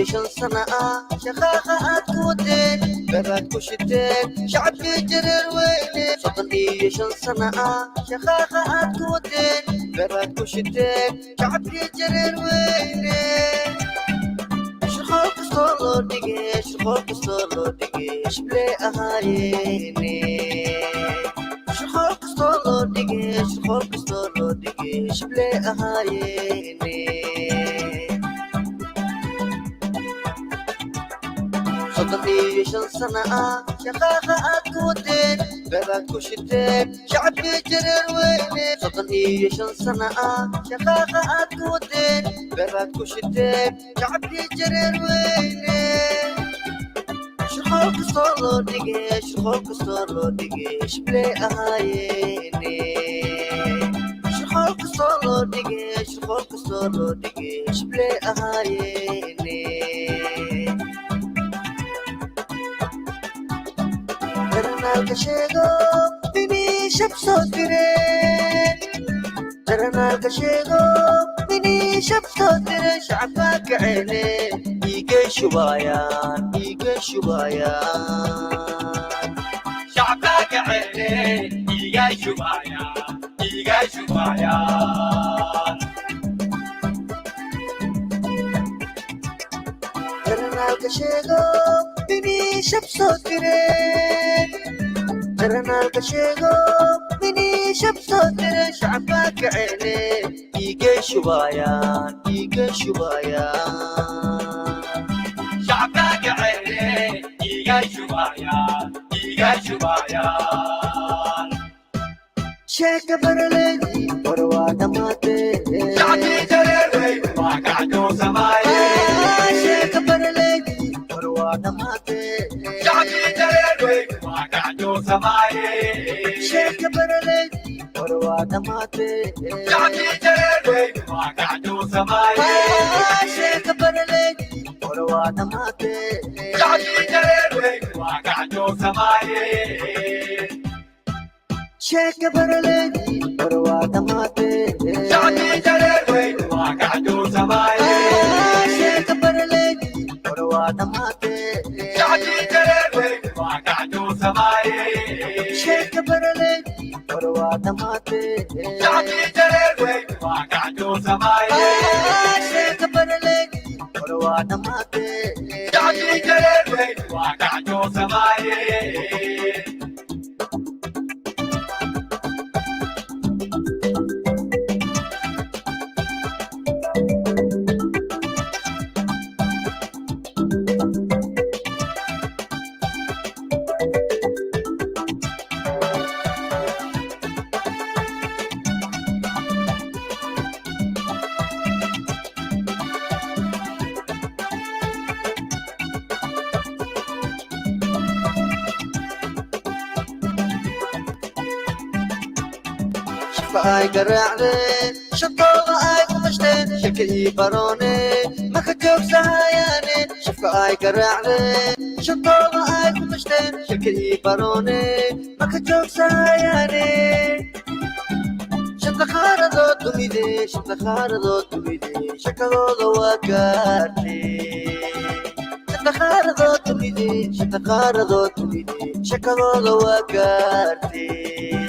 شن سنة شخاخات كودين براد كشتين شعبي جريرويني صدني شن سنة شخاخات كودين براد كشتين شعبي جريرويني شخوك صولو ديجي شخوك صولو ديجي شبلي أهايني شخوك صولو ديجي شخوك صولو ديجي شبلي أهايني صدني شن سنة شخاخات كودين براد كشتين شعبي جريرويني صدني شن سنة شخاخات كودين براد كشتين شعبي جريرويني شخوك صولو ديجي شخوك صولو ديجي شبلي أهايني شخوك صولو ديجي شخوك صولو ديجي شبلي أهايني Terana kashego mini shabso dire Terana kashego mini shabso dire shacbak عيني يجي شبايان يجي شبايان شعبك عيني يجي شبايان يجي شبايان Terana kashego mini shabso dire Terana kashego mini shabso dire shacbak عيني يجي شبايان يجي شبايان شعبك عيني يجي شبايان يجي شبايان شيك برليدي وروانا ماتي شعبي جريروين ما قعدوا سمايل شيك برليدي وروانا ماتي شعبي جريروين ما قعدوا سمايل شيك برليدي وروانا ماتي شعبي جريروين ما قعدوا سمايل شيك برليدي وروانا ماتي شعبي جريروين ما قعدوا سمايل شيك برليدي وروانا ماتي شعبي جريروين ما قعدوا سمايل شيك برليدي وروانا ماتي شعبي جريروين ما قعدوا سمايل شيك برليدي وروانا ماتي شعبي جريروين ما قعدوا سمايل شيك برليدي وروانا ماتي شعبي جريروين ما قعدوا سمايل فاي قرعني شطوغة اي قمشتين شكي بروني ما كجوك سهاياني شفاي قرعني شطوغة اي قمشتين شكي بروني ما كجوك سهاياني شمت خاردو دميدي شمت خاردو دميدي شكلو ذواكارتي shaqaqaaradoo tumide shakadooda waa gaartee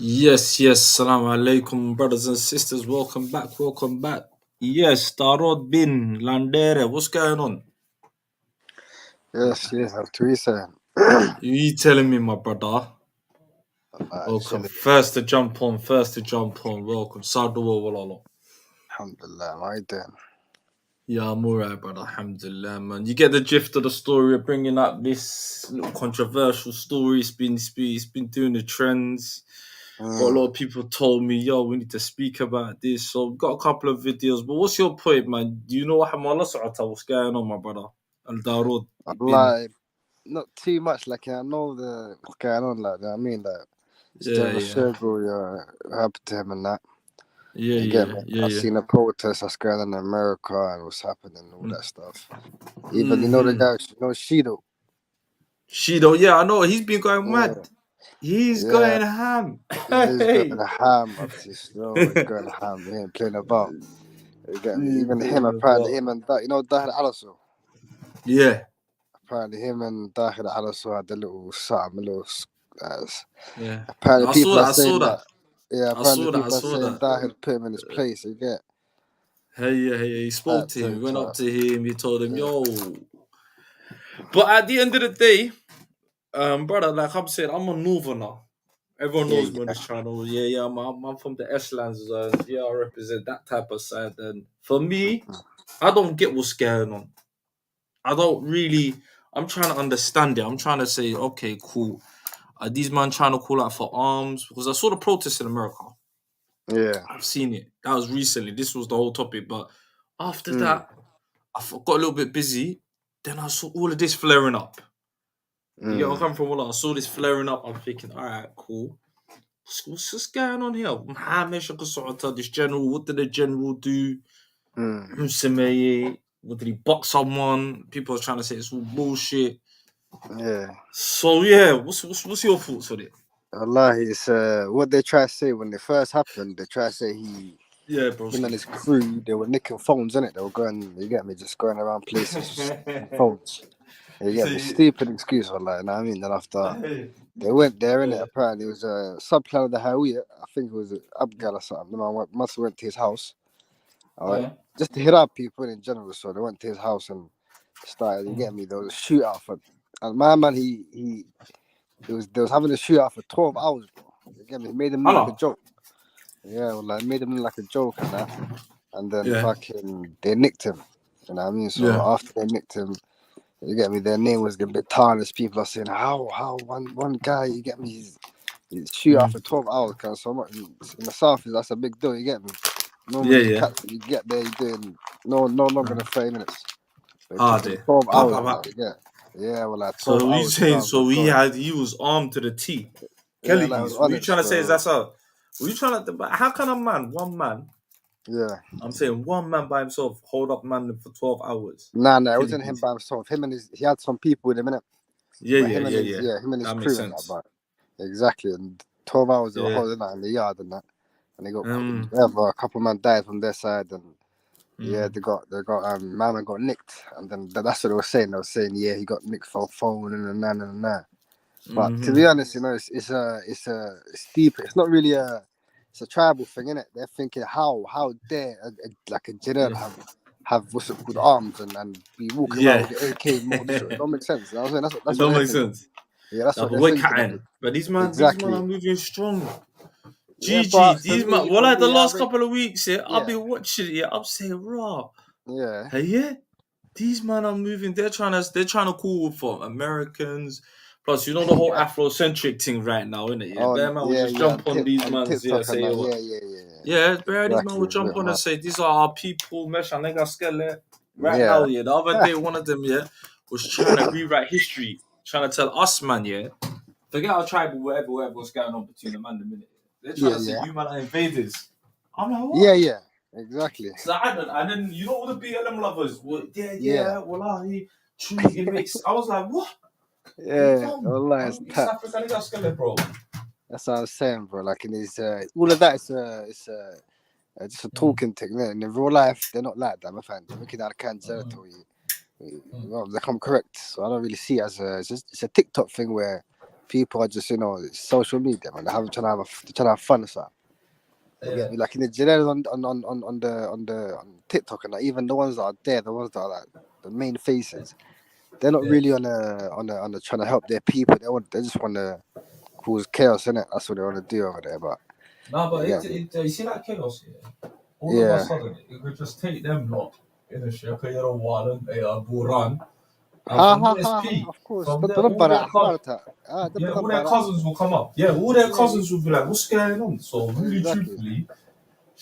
Yes, Assalamu alaikum, brothers and sisters. Welcome back. Yes, Tarot Bin Landere. What's going on? Yes, after we say. You telling me, my brother? Welcome. First to jump on. Welcome. Sadua walala. Alhamdulillah, how you doing? Yeah, I'm alright, brother. Alhamdulillah, man. You get the gist of the story. We're bringing up this little controversial story. It's been doing the trends. Got a lot of people told me, yo, we need to speak about this. So I've got a couple of videos. But what's your point, man? Do you know what what's going on, my brother? Al-Darud. Like, not too much. Like, I know what's going on. Like, I mean, like, still the struggle happened to him and that. I've seen a protest that's going on in America and what's happening and all that stuff. Even, you know, the guy, Shido. Shido, yeah, I know. He's been going mad. He's going ham. He's going ham up to slow. He's going ham. He ain't playing about. You get me? Even him, apparently, him and that, you know, Dahir Alaso. Yeah. Apparently, him and Dahir Alaso had a little something, yeah. Apparently, people are saying that. Yeah, apparently people are saying Dahir put him in his place. You get? He spoke to him. He went up to him. He told him, yo. But at the end of the day, brother, like I'm saying, I'm a northerner. Everyone knows me on this channel. Yeah, I'm from the Ashlands zone. Yeah, I represent that type of side. And for me, I don't get what's going on. I don't really. I'm trying to understand it. I'm trying to say, okay, cool. Are these men trying to call out for arms? Because I saw the protests in America. Yeah, I've seen it. That was recently. This was the whole topic. But after that, I got a little bit busy. Then I saw all of this flaring up. You get where I'm coming from? I saw this flaring up. I'm thinking, all right, cool. What's going on here? This general, what did the general do? What did he box someone? People are trying to say it's all bullshit. Yeah. So yeah, what's your thoughts on it? Allah, it's what they try to say when it first happened. They try to say him and his crew, they were nicking phones, innit? They were going, you get me, just going around places, phones. You get me, stupid excuse, Allah. You know what I mean? Then after they went there, innit? Apparently, it was a subplan of the Hawiya. I think it was Abgal or something. I must have went to his house. All right, just to hit up people in general. So they went to his house and started. You get me? There was a shootout and my man, they was having a shootout for 12 hours, bro. You get me? He made them look like a joke. Yeah, well, like made them look like a joke and that. And then fucking they nicked him. You know what I mean? So after they nicked him, you get me? Their name was a bit tarnished. People are saying, how one guy, you get me? He's shootout for 12 hours. Cause so much in the south, that's a big deal. You get me? Normally, you get there, you're doing no longer than 30 minutes. 12 hours, like, yeah, well, like 12 hours. So you saying? So he was armed to the teeth. Kelly, what you trying to say is that's how? What you trying to? How can one man? Yeah, I'm saying one man by himself hold up man for 12 hours. Nah, it wasn't him by himself. He had some people with him in it. Him and his crew and that. But exactly, and 12 hours they were holding that in the yard and that, and they got a couple of men died from their side and. Yeah, they got Mama got nicked, and then that's what they were saying. They were saying, yeah, he got nicked for a phone and that. But to be honest, you know, it's deep. It's not really it's a tribal thing, innit? They're thinking how dare like a general have what's it called arms and be walking around with the AK. It don't make sense. You know what I'm saying? That's what makes sense. Yeah, that's what they're thinking. But these men are moving strong. Yeah, these man, like the last couple of weeks, I've been watching it. I'm saying, raw. Yeah. Hey, these men are moving. They're trying to call for Americans. Plus, you know the whole Afrocentric thing right now, isn't it? Yeah, man will just jump on these men. These man will jump on and say, these are our people. Right now, the other day, one of them, was trying to rewrite history, trying to tell us, man, forget our tribal, whatever, what's going on between them and the minute. They're trying to say you man are invaders. I'm like, what? Yeah, exactly. So and then you know all the BLM lovers. Wallahi, truly it makes. I was like, what? Yeah, Allah, it's East African, bro. That's what I was saying, bro. Like in his, all of that is just a talking thing. And in real life, they're not like that, my friend. They're making out of cancer territory. Well, they come correct. So I don't really see it as it's a TikTok thing where people are just, it's social media, man. They're trying to have fun or something. Yeah. Like in the Jareer on TikTok, and like, even the ones that are there, the ones that are like the main faces, they're not really on the trying to help their people. They just want to cause chaos, innit? That's what they want to do over there. But you see that chaos here? All of a sudden, it could just take them lot in the Shakira Warren, Buran. From DSP, of course. all their cousins will come up. Yeah, all their cousins will be like, what's going on? So really, truthfully,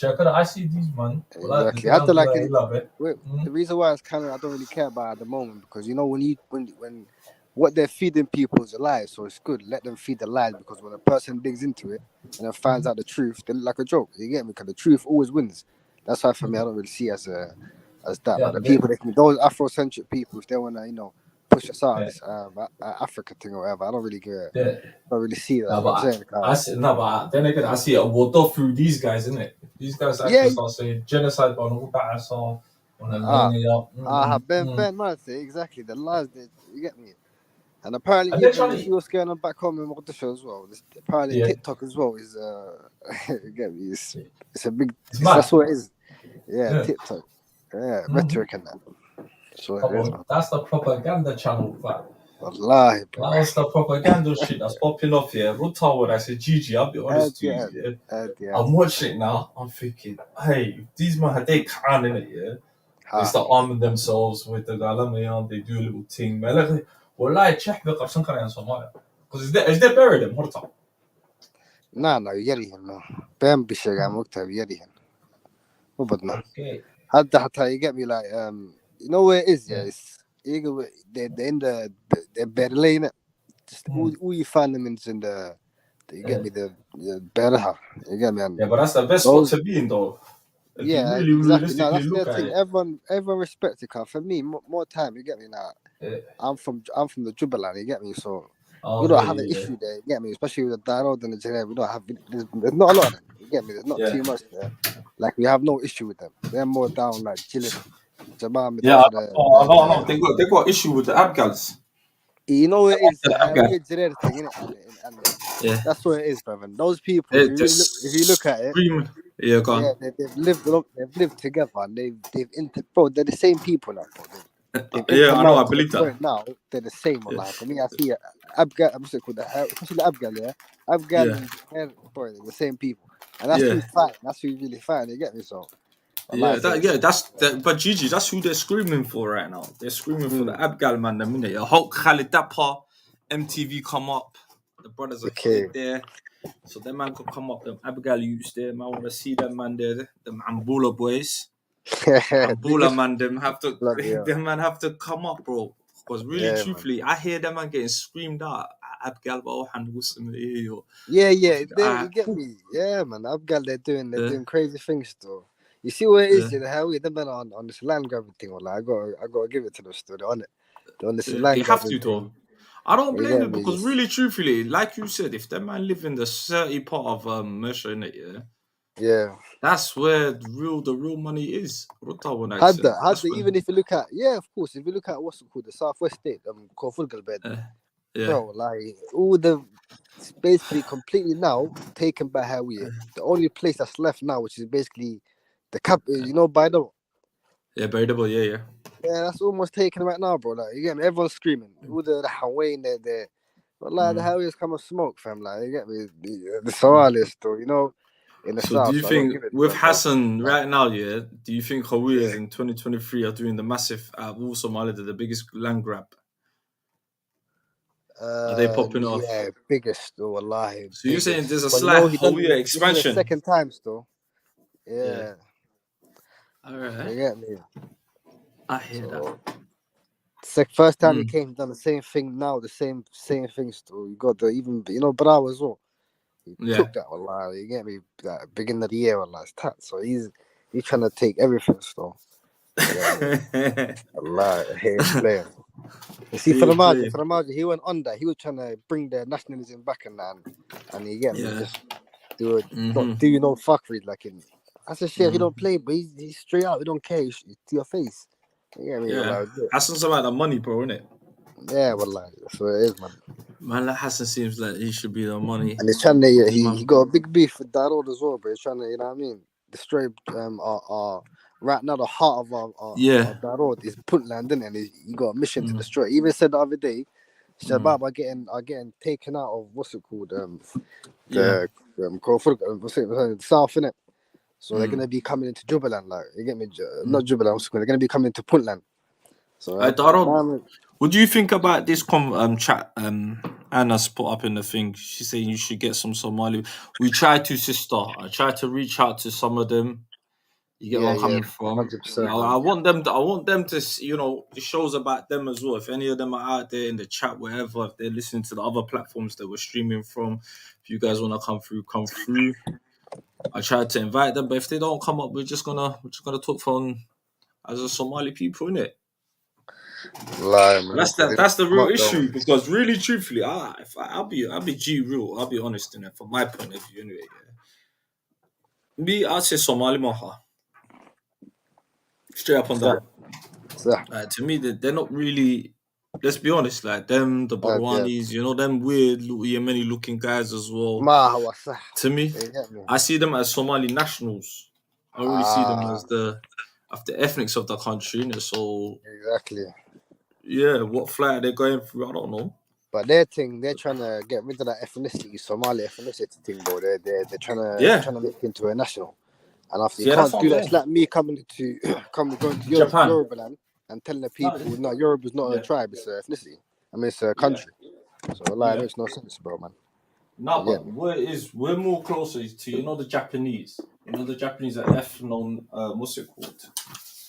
I see these man. Exactly. I feel like the reason why it's kind of I don't really care about it at the moment, because when what they're feeding people is a lie, so it's good. Let them feed the lies, because when a person digs into it and then finds out the truth, they look like a joke. You get me? Because the truth always wins. That's why for me I don't really see it as that. But the people those Afrocentric people, if they wanna push us out of this Africa thing or whatever, I don't really care. I don't really see that. But then again, I see a water through these guys, isn't it? These guys actually start saying genocide on all that. So Ben man say exactly the lies that you get me. And apparently you see what's going on back home in Mogadishu as well. Apparently TikTok as well is you get me, it's a big that's what it is. Yeah. TikTok. Yeah, rhetoric and that. That's the propaganda channel, fam. Wallahi, bro. That's the propaganda shit that's popping off here. Ruta, when I say Gigi, I'll be honest to you. I'm watching it now. I'm thinking, hey, these men had they can in it, they start arming themselves with the Galamayan, they do a little thing. Wallahi, check the Kapsan Karayan Somalia. Because is they buried them, Ruta? No, يريهن no. Ben بشجع مكتب يريهن. مو بدنا. Okay. حتى you get me, like you know where it is, they're in the Berlin. Just all you find them in the you get me, the Berha. You get me? Yeah, but that's the best spot to be in, though. If you really exactly. No, that's look the at thing. it. Everyone respects it. For me, more time. You get me now. I'm from the Jubaland. You get me? So we don't have an issue there. You get me? Especially with the Darod and the Jareer, we don't have. There's not a lot of them. You get me? There's not too much there. Like we have no issue with them. They're more down like chilling. No. They got issue with the Abgals. You know what it is? Weird Jareer thing, innit? That's what it is, brother. Those people, if you look at it, go on. They've lived together. And they're the same people now. I know. I believe that. Now they're the same. Like for me, I see Abgal. I'm just called especially the Abgal. Abgal and bro, they're the same people, and that's who's fighting. That's who's really fighting. You get me? So. But Gigi, that's who they're screaming for right now. They're screaming for the Abgal man. The minute Hulk Khalid Dapper, MTV come up, the brothers are there, so them man could come up. Them Abgal youths there, man. Want to see them man there, them Ambula boys, Ambula man. Them man have to come up, bro. Because really, truthfully, I hear them man getting screamed out. Abgal you get me? Yeah, man. Abgal, they're doing crazy things though. You see what it is? How they've been on this land grabbing thing. Like, I got to give it to them still. They're on it. They're on this land they have to, though. I don't blame them because really, truthfully, like you said, if that man live in the 30 part of Mersha, in it, that's where the real money is. Even if you look at, of course, if you look at what's it called, the Southwest State, Kofulgalbed, bro, like all the basically completely now taken by Hawiye. The only place that's left now, which is basically the cap, Baidabo. Yeah, Baidabo, yeah. Yeah, that's almost taken right now, bro. Like, you get me? Everyone's screaming. All the Hawaii there. But like the Hawaii's come and smoke, fam. Like, you get me? The Somalis, though, in the south. Do you think with Hassan right now, do you think Hawaii's in 2023 are doing the massive all Somali, the biggest land grab? Are they popping off? Yeah, biggest though, wallahi. So you're saying there's a slight Hawaiian expansion? Second time still. Yeah. All right. You get me? I hear that. First time he came, done the same thing. Now the same thing still. You got Bravo as well. He took that, wallahi. You get me? Like, beginning of the year, wallahi. So he's trying to take everything still. Wallahi, he's playing. You see, for the margin, he went on that. He was trying to bring the nationalism back and that, and you get me, just do no fuckery like in. I said, shit, he don't play, but he's straight out. He don't care. He's to your face. You get me? Yeah, Hassan's about the money, bro, innit? Yeah, well, like that's what it is, man. Man, that Hassan seems like he should be the money. And he's trying to, he got a big beef with Darod as well, but he's trying to, you know what I mean, destroy our right now the heart of our Darod is Puntland, isn't it? And he got a mission to destroy. He even said the other day, Shabab are getting taken out of what's it called, the south, innit? So they're gonna be coming into Jubaland, like you get me, not Jubaland. They're gonna be coming to Puntland. So Darod. What do you think about this chat Anna's put up in the thing? She's saying you should get some Somali. We tried to, sister. I tried to reach out to some of them. You get where I'm coming from. 100%, I want them to, you know, the show's about them as well. If any of them are out there in the chat, wherever, if they're listening to the other platforms that we're streaming from, if you guys want to come through. I tried to invite them, but if they don't come up, we're just gonna talk from as a Somali people, innit? That's the real issue, because really, truthfully, I'll be G real. I'll be honest in it from my point of view, anyway. Yeah. Me, I'll say Somali Maha. Straight up on that. To me, they're not really. Let's be honest, like them, the Barwanis, you know, them weird Yemeni looking guys as well. To me, I see them as Somali nationals. I don't really see them as the ethnics of the country, innit? So exactly. Yeah, what flight are they going through? I don't know. But they're trying to get rid of that ethnicity, Somali ethnicity thing, bro. They're trying to make it into a national. And after you can't do that, it's like me going to Yorubaland and telling the people, no, Yoruba's not a tribe, it's an ethnicity. I mean, it's a country. So it makes no sense, bro, man. No, but we're more closer to, you know, the Japanese. You know, the Japanese are ethno, what's it called?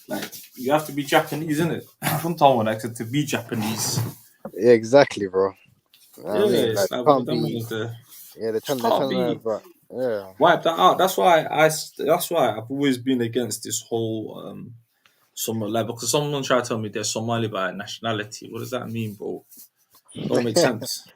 Like, you have to be Japanese, innit? From Taiwan, like, to be Japanese. Yeah, exactly, bro. They're trying to wipe that out. That's why I've always been against this whole because someone tried to tell me they're Somali by nationality. What does that mean, bro? Don't make sense.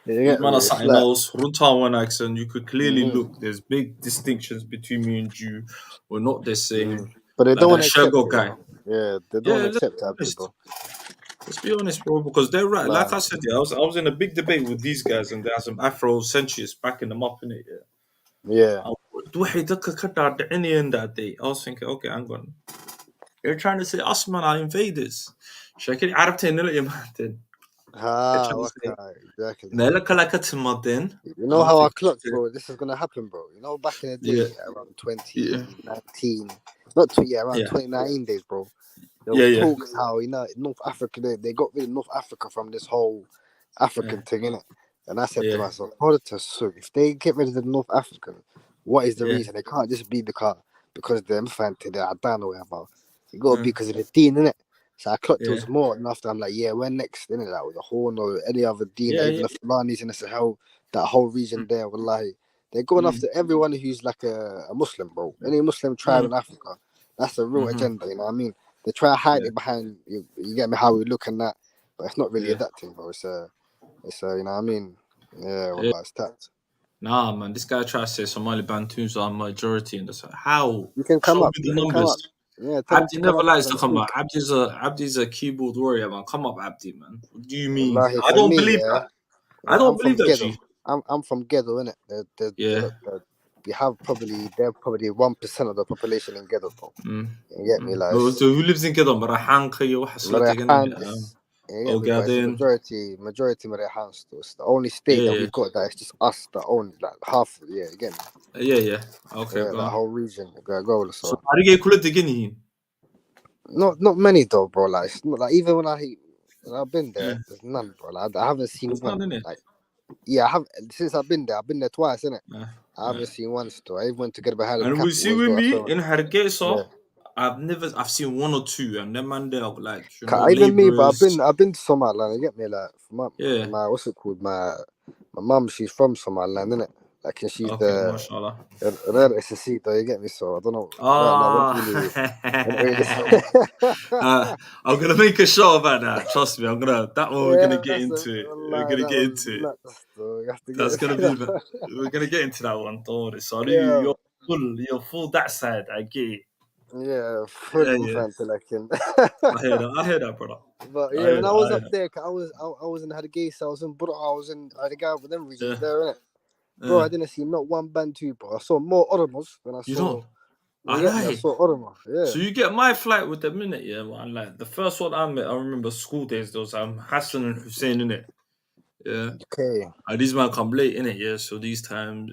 These man are something else. Runtawan accent, you could clearly look. There's big distinctions between me and you. We're not the same. But they don't want to accept it, guy. Yeah, they don't accept that, bro. Let's be honest, bro, because they're right. Like I said, I was in a big debate with these guys, and there are some Afro-centrists backing them up in it. Yeah. I was thinking, okay, I'm going. They're trying to say us, man, are invaders. Exactly. You know how I clocked, bro? This is gonna happen, bro. You know, back in the day, around 2019, around 2019 days, bro. There was talks how, you know, North Africa, they got rid of North Africa from this whole African thing, innit? And I said to myself, if they get rid of the North African, what is the reason? They can't just be because they're Mfanti, they're Adan or whatever. It got to be because of the Deen, innit? So I clocked it was more, and after I'm like, we're next, innit? Like with the Horn or any other Deen, even the Fulanis in the Sahel, that whole region there, wallahi. They're going after everyone who's like a Muslim, bro. Any Muslim tribe in Africa. That's the real agenda, you know what I mean? They try to hide it behind, you get me, how we look and that, but it's not really that thing, bro. It's you know what I mean? Yeah, well, it's that. Nah, man, this guy tries to say Somali Bantus are majority in this. How? You can come up. The numbers. Abdi never likes to come up. Abdi's a keyboard warrior, man. Come up, Abdi, man. What do you mean? I don't believe that. I don't believe that, G. I'm from Ghetto, innit? They're probably 1% of the population in Ghetto, bro. You get me, like. So who lives in Ghetto? Marahan, majority Marahan still. It's the only state that we've got that it's just us that own, like half. Yeah, you get me. Yeah. Okay. That whole region. Go. So how do you get the Guinea? Not many though, bro. Like, it's not, like even when I've been there, there's none, bro. Like, I haven't seen one. None, like, I have since I've been there. I've been there twice, innit? I haven't seen one store. I even went to get behind. And we see with me in Hargeisa, I've seen one or two, and them man there like even me, but I've been to Somaliland. You get me, like my what's it called? My mum, she's from Somaliland, innit? Like she's Okay, the mashallah. rare SSC, though, you get me? So I don't know. I'm gonna make a show about that. Trust me, that one we're gonna get into it. We're gonna get into that one. Don't worry. So Yeah. you're full that side. I get it. Yeah, fully fancy like him. I hear that, brother. But yeah, when I was up there, I was in Hargeisa, I was in Burra, I was in Arigab with them regions there, innit? Bro, I didn't see not one Bantu, bro. I saw more Oromos than I saw. I saw Oromo. Yeah. So you get my flight with the minute, yeah, man. Like the first one I met, I remember school days. There was Hassan and Hussein in it. Yeah. Okay. These man come late in it, yeah. So these times,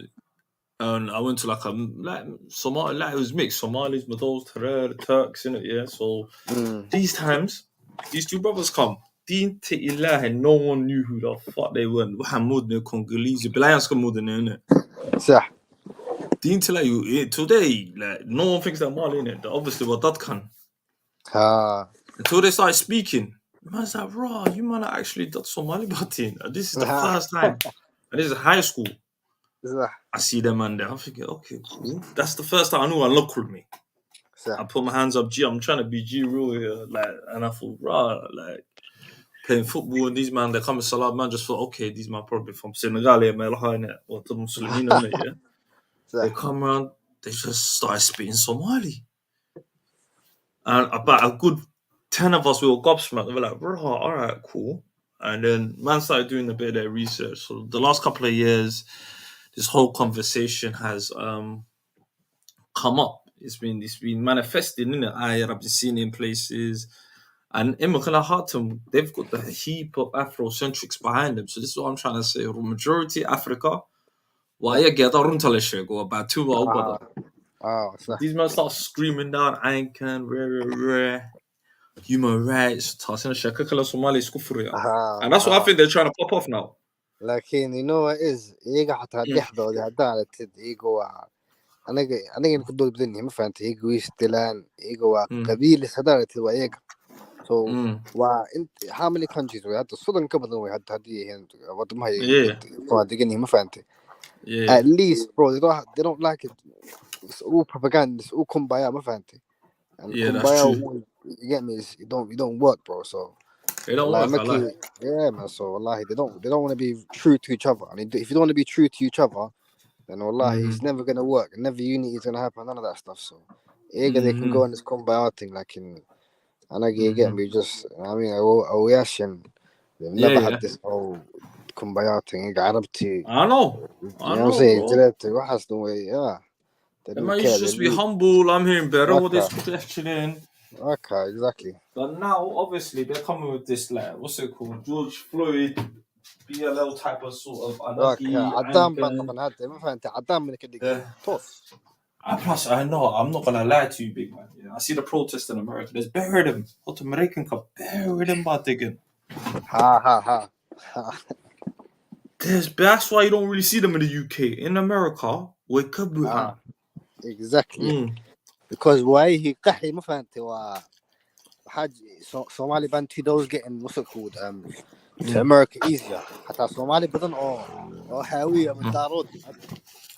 and I went to like Somali, like it was mixed Somalis, Madols, Turks in it, yeah. So these times, these two brothers come. No one knew who the fuck they were. Wahamud, Congolese, Belayanska Mudin, innit? Yeah. Today, like no one thinks they're Mali in it. Obviously, what that can. Until they started speaking, man's like, "Raw, you man are actually that Somali Bantu. This is the first time, and this is high school. I see them man there. I'm thinking, okay, cool. That's the first time I knew look with me. I put my hands up, G. I'm trying to be G real here, like, and I thought, raw, like playing football, and these man they come to Salah, man, just thought, okay, these man probably from Senegal, or the Muslimin, yeah. They come around, they just started speaking Somali. And about a good 10 of us, we were gobsmacked. We were like, bro, all right, cool. And then man started doing a bit of their research. So the last couple of years, this whole conversation has come up. It's been manifesting in it. I've been seeing in places. And in Hatem, they've got the heap of Afrocentrics behind them. So this is what I'm trying to say. The majority Africa, go about 2 hours. These men start screaming down Einkan, rare, human rights. And that's what I think they're trying to pop off now. Like, you know what it is? أنا كنت بدني ما فهمت إيجو يستلان إيجو قبيلة هدارة وإيج so وأنت how many countries we had الصدق كبر we had هدي هنا what ما هي فادقني ما فهمت at least bro they don't like it. It's all propaganda. It's all kumbaya ما فهمت and kumbaya you get me it don't work, bro. So they don't work. Yeah, man. So wallahi they don't want to be true to each other. I mean, if you don't want to be true to each other, then wallahi it's never gonna work. Never unity is gonna happen. None of that stuff. So they can go on this kumbaya thing like in you get me. Just I mean, they've never had this whole kumbaya thing. I know. You know what I'm saying? What has the way? Yeah. They might just be humble. I'm hearing better what they're chilling. Okay, exactly. But now, obviously, they're coming with this, like, what's it called? George Floyd, BLL type of sort of anarchy. Plus, I know, I'm not going to lie to you, big man. Yeah, I see the protests in America. There's better them. What American can better them by digging. That's why you don't really see them in the UK. In America, we're kabuha. Exactly. Because why he قحي ما فهمت حاج Somali Bantu those getting what's it called to America easier حتى Somali بدن أو حاوية من دارود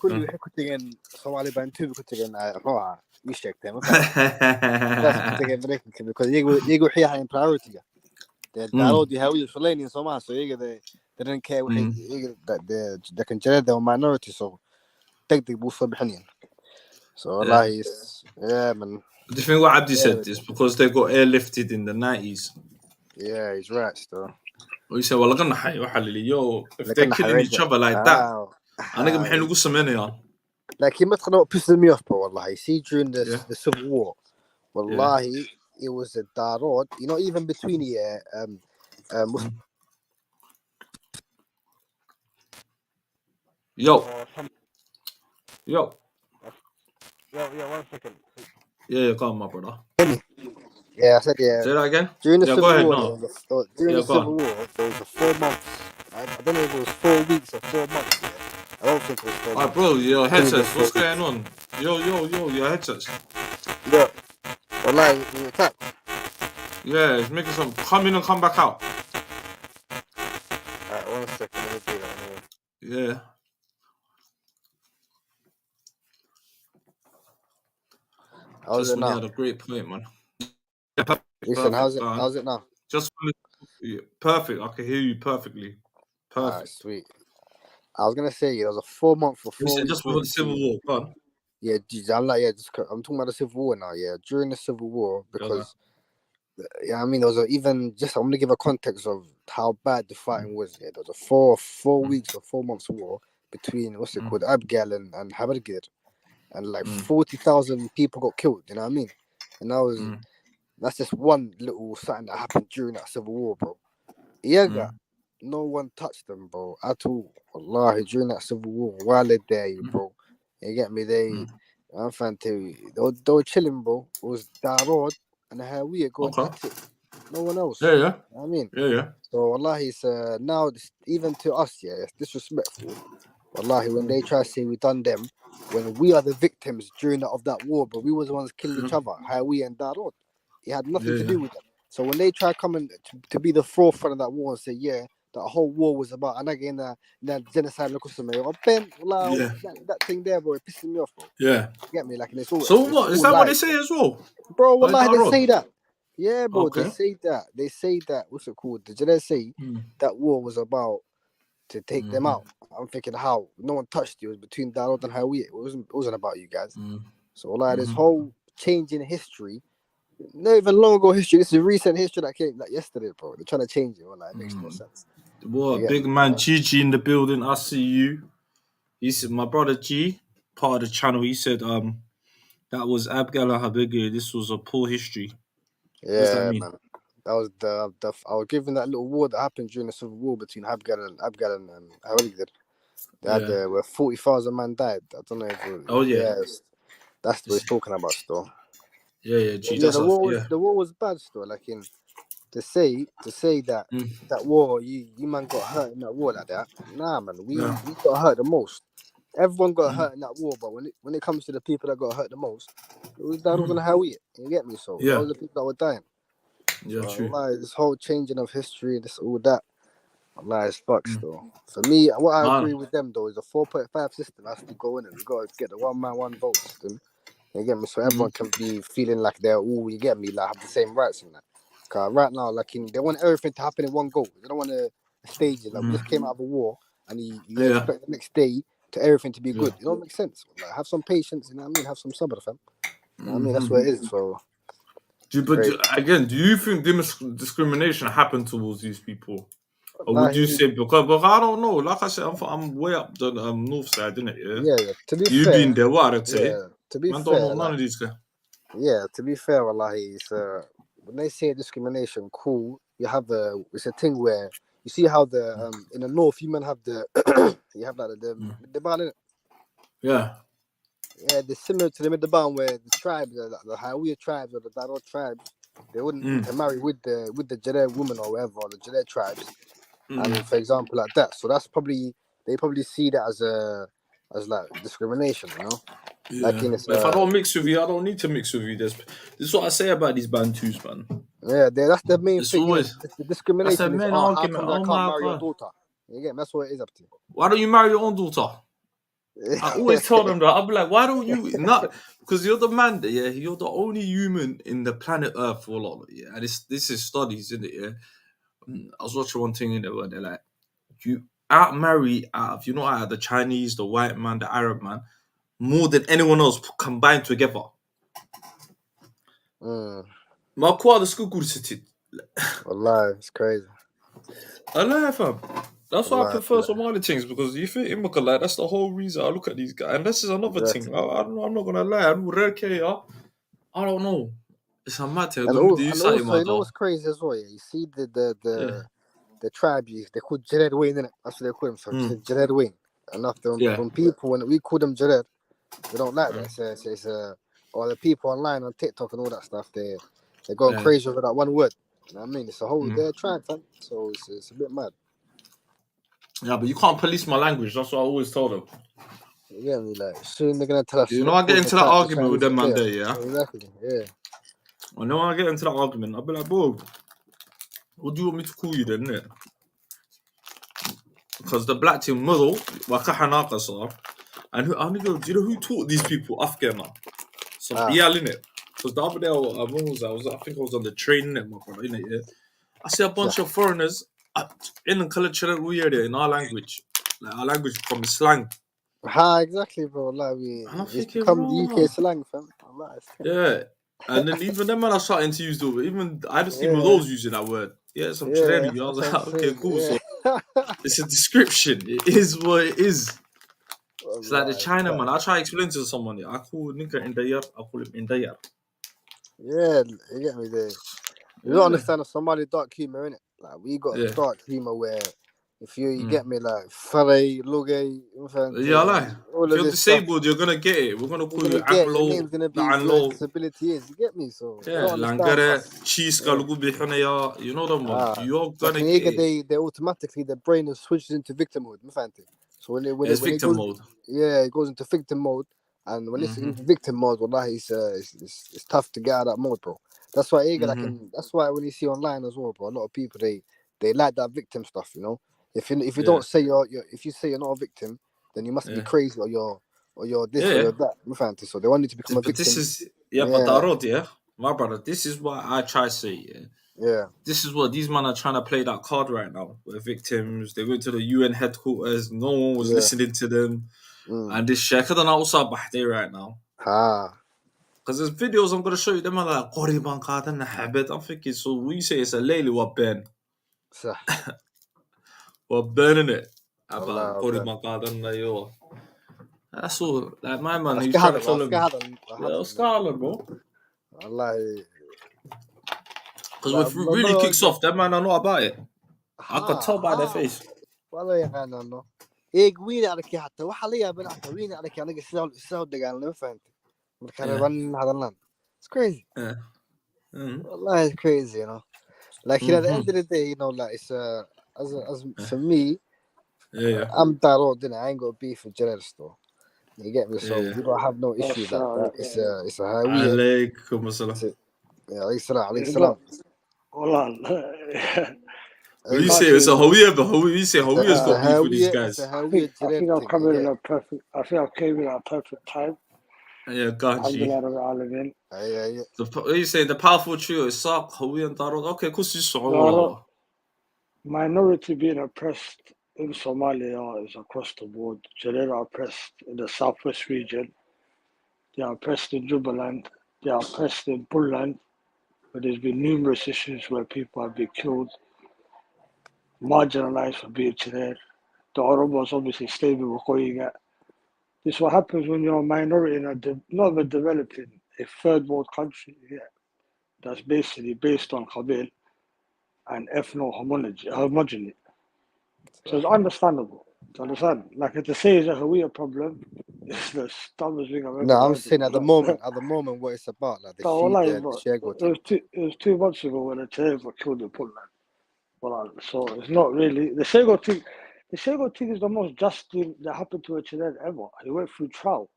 كل واحد كنت جن Somali Bantu كنت جن روعة مشيك ما فهمت بس كنت جن بريك because يجوا حيها in priority دارود يهاوي فلين Somali so they didn't care that they can judge them minority so take the boost بحنين. So Allah man. Do you think what Abdi said is because they got airlifted in the 90s? Yeah, he's right still. He said, well, if they're killing each other like that, like he must not piss me off, bro. Wallahi. See, during the Civil War, wallahi, it was a darod. You know, even between Yo, 1 second. Yeah, come on, my brother. Yeah, I said yeah. Say that again? During the Civil War, there was a 4 months. I don't know if it was 4 weeks or 4 months. Yeah. I don't think it was 4 months. Bro, your headsets, what's going on? Yo, your headsets. Yeah. Wallahi, you attack. Yeah, it's making some. Come in and come back out. Alright, 1 second. Let me do that. Yeah. Just when you had a great point, man. Yeah, perfect. Listen, how's it now? Just perfect. I can hear you perfectly. Perfect. Alright, sweet. I was gonna say there was a 4 month or 4 week. Just before the Civil War, man. Yeah, I'm talking about the Civil War now. Yeah, during the Civil War, because I mean, there was I'm gonna give a context of how bad the fighting was. Yeah, there was a 4 weeks or 4 months war between called Abigail and Habargir, and like 40,000 people got killed. You know what I mean? And that's just one little something that happened during that Civil War, bro. No one touched them, bro, at all. Wallahi, during that Civil War, while they're there, bro. You get me? They were chilling, bro. It was Darod and Hawiya going at it. No one else. Yeah. You know what I mean? Yeah. So, wallahi, it's now, even to us, it's disrespectful. Wallahi, when they try to say we done them, when we are the victims during that war, but we was the ones killing each other, Hawiya and Darod. It had nothing to do with them. So when they try coming to be the forefront of that war and say, that whole war was about, and again, that genocide, that thing there, bro, it pisses me off, bro. Yeah. Get me? Like, and it's all. So what is that? What they say as well, bro? Wallahi, they say that. Yeah, bro, okay. They say that. What's it called? Did they say that war was about to take them out? I'm thinking, how? No one touched you. It was between Darod and Hawiya. It wasn't about you guys. So, like, this whole change in history. Not even long ago history. This is recent history that came like yesterday, bro. They're trying to change it. It makes no sense. What big man Gigi in the building? I see you. He said, my brother G, part of the channel. He said, that was Abigail and Habargir. This was a poor history. Yeah, what does that mean? Man. That was I was given that little war that happened during the Civil War between Abigail and Habargir. They had where 40,000 men died. I don't know if that's what he's talking about still. Yeah, G. The war was bad still. Like to say that that war, you man got hurt in that war like that. Nah, man, we got hurt the most. Everyone got hurt in that war, but when it comes to the people that got hurt the most, it was Darod and Hawiya. You get me? So those are the people that were dying. Yeah, true. Like, this whole changing of history, all that. It's fucked still. For me, what I agree with them though is the 4.5 system has to go in it. We got to get the one man, one vote system. You get me? So everyone can be feeling like they're all, you get me, like have the same rights in that. Cause right now, like they want everything to happen in one go. They don't want to stage it. Like we just came out of a war and you expect the next day to everything to be good. It don't make sense. Like, have some patience, you know what I mean? Have some sabr, fam. You know what I mean? That's what it is. So do you think discrimination happened towards these people? Or would you say, because I don't know, like I said, I'm way up the north side, innit? Yeah. To be You've fair, been there, what I'd say. To be man fair, don't know none of these guys. Yeah, to be fair, wallahi, it's when they say discrimination, cool. It's a thing where you see how the in the north you men have the you have like the ban, innit? Yeah, they're similar to the Midban where the tribes, the Hawiya tribes or the Darod tribes, they wouldn't intermarry with the Jareer woman or whatever, or the Jareer tribes. And for example, like that. So that's they probably see that as like discrimination, you know? Yeah. Like if I don't mix with you, I don't need to mix with you. This is what I say about these Bantus, man. Yeah, that's the main it's thing. Always, the discrimination that's the main is argument. How come I can't marry your daughter? You get me? That's what it is up to. Why don't you marry your own daughter? I always tell them that. I'll be like, why don't you not? Because you're the man, you're the only human in the planet Earth for a lot, and this is studies, isn't it? Yeah. I was watching one thing in there where they're like, you outmarry out of the Chinese, the white man, the Arab man, more than anyone else combined together. Ma quoi the school good city. Wallahi, it's crazy. Allah, fam. That's why I prefer Somali things, because you think like that's the whole reason I look at these guys. And this is another thing. I don't know, I'm not gonna lie. I don't know. It's a matter. And also, you know what's crazy as well? Yeah? You see the tribe, they call Jareerweyne, innit? That's what they call them. So Jareerweyne. And after when people, when we call them Jareer, we don't like that. Or the people online on TikTok and all that stuff, they're going crazy over that one word. You know what I mean? It's a whole they're tribe, fam. So it's a bit mad. Yeah, but you can't police my language. That's what I always told them. Yeah, I mean, like soon they're gonna tell us. I get into that argument with them man there, yeah. Exactly, yeah. When I get into that argument, I'll be like, bro, what do you want me to call you then, innit? Because the black team model, and I go, do you know who taught these people Afghana? So innit? Because the other day, I think I was on the train, my brother, innit, yeah? I see a bunch of foreigners in culture in our language. Like, our language from slang. Exactly, bro. Like, And I'm it's thinking, become the UK slang, fam. Yeah. And then even them man are starting to use the even I just see those using that word. Yeah, some Chireri. I was like, okay, cool. So it's a description. It is what it is. It's like the Chinaman. I try to explain to someone. I call nigga in the year. I call him in the year. Yeah, you get me there. You don't understand the Somali dark humor, innit? Like, we got a dark humor where if you get me, like, Faray, Luge, Yeah, like, if you're disabled, you're gonna get it. We're gonna call you Aklo. Your name's gonna be where disability is. You get me? So yeah, Langare, Chiska, you know them one. You're gonna get it. They automatically their brain is switches into victim mode. So when it goes, mode. Yeah, it goes into victim mode, and when it's into victim mode, wallahi, it's tough to get out of that mode, bro. That's why that's why when you see online as well, bro, a lot of people they like that victim stuff, you know. If you don't say if you say you're not a victim, then you must be crazy or you're this or you're that. So they want you to become a victim. This is but Darod, my brother, this is what I try to say, Yeah. This is what these men are trying to play that card right now. We're victims. They went to the UN headquarters. No one was listening to them. And this shit, I don't know what's up right now. Because there's videos I'm going to show you. Them are like, Qoriban Qadan Habit. I'm thinking, so we say it's a Layli what Ben. We're burning it. About Qoriban Qadan yo. That's all. Like my man, he's trying to tell him. Yeah, Scarlet, bro. Because if it really kicks off, that man are not about it. I could tell by their face. It's crazy. Allah is crazy, you know. Like, at the end of the day, you know, like, it's as for me, I'm Darod, I ain't got beef with Jareer store. You get me? So we don't have no issues like that. It's a Hawiya. Alaykum assalam. Alaykum salam. Hold on. You say it's a Hawiya, but you say Hawiya's got beef with these guys. I think I've come in I think I came in at a perfect time. Yeah, Ganji. You say the powerful trio is Saq, Hawiya, and Darod. Okay, cool. Minority being oppressed in Somalia is across the board. Jareer are oppressed in the southwest region. They are oppressed in Jubaland. They are oppressed in Puntland, where there's been numerous issues where people have been killed, marginalized for being Jareer. The Oromos obviously stable with Khoiga. This is what happens when you're a minority in not even developing, a third world country, that's basically based on Qabil and ethno-homogeny. So it's understandable. To understand, like to say it's a Hawiya problem, it's the dumbest thing I've ever heard. No, I'm saying at the moment, what it's about, like the Shego thing. It was 2 months ago when the Chairs were killed in Puntland. So it's not really the Shego thing. The Shego thing is the most just thing that happened to a Chaired ever. He went through trial.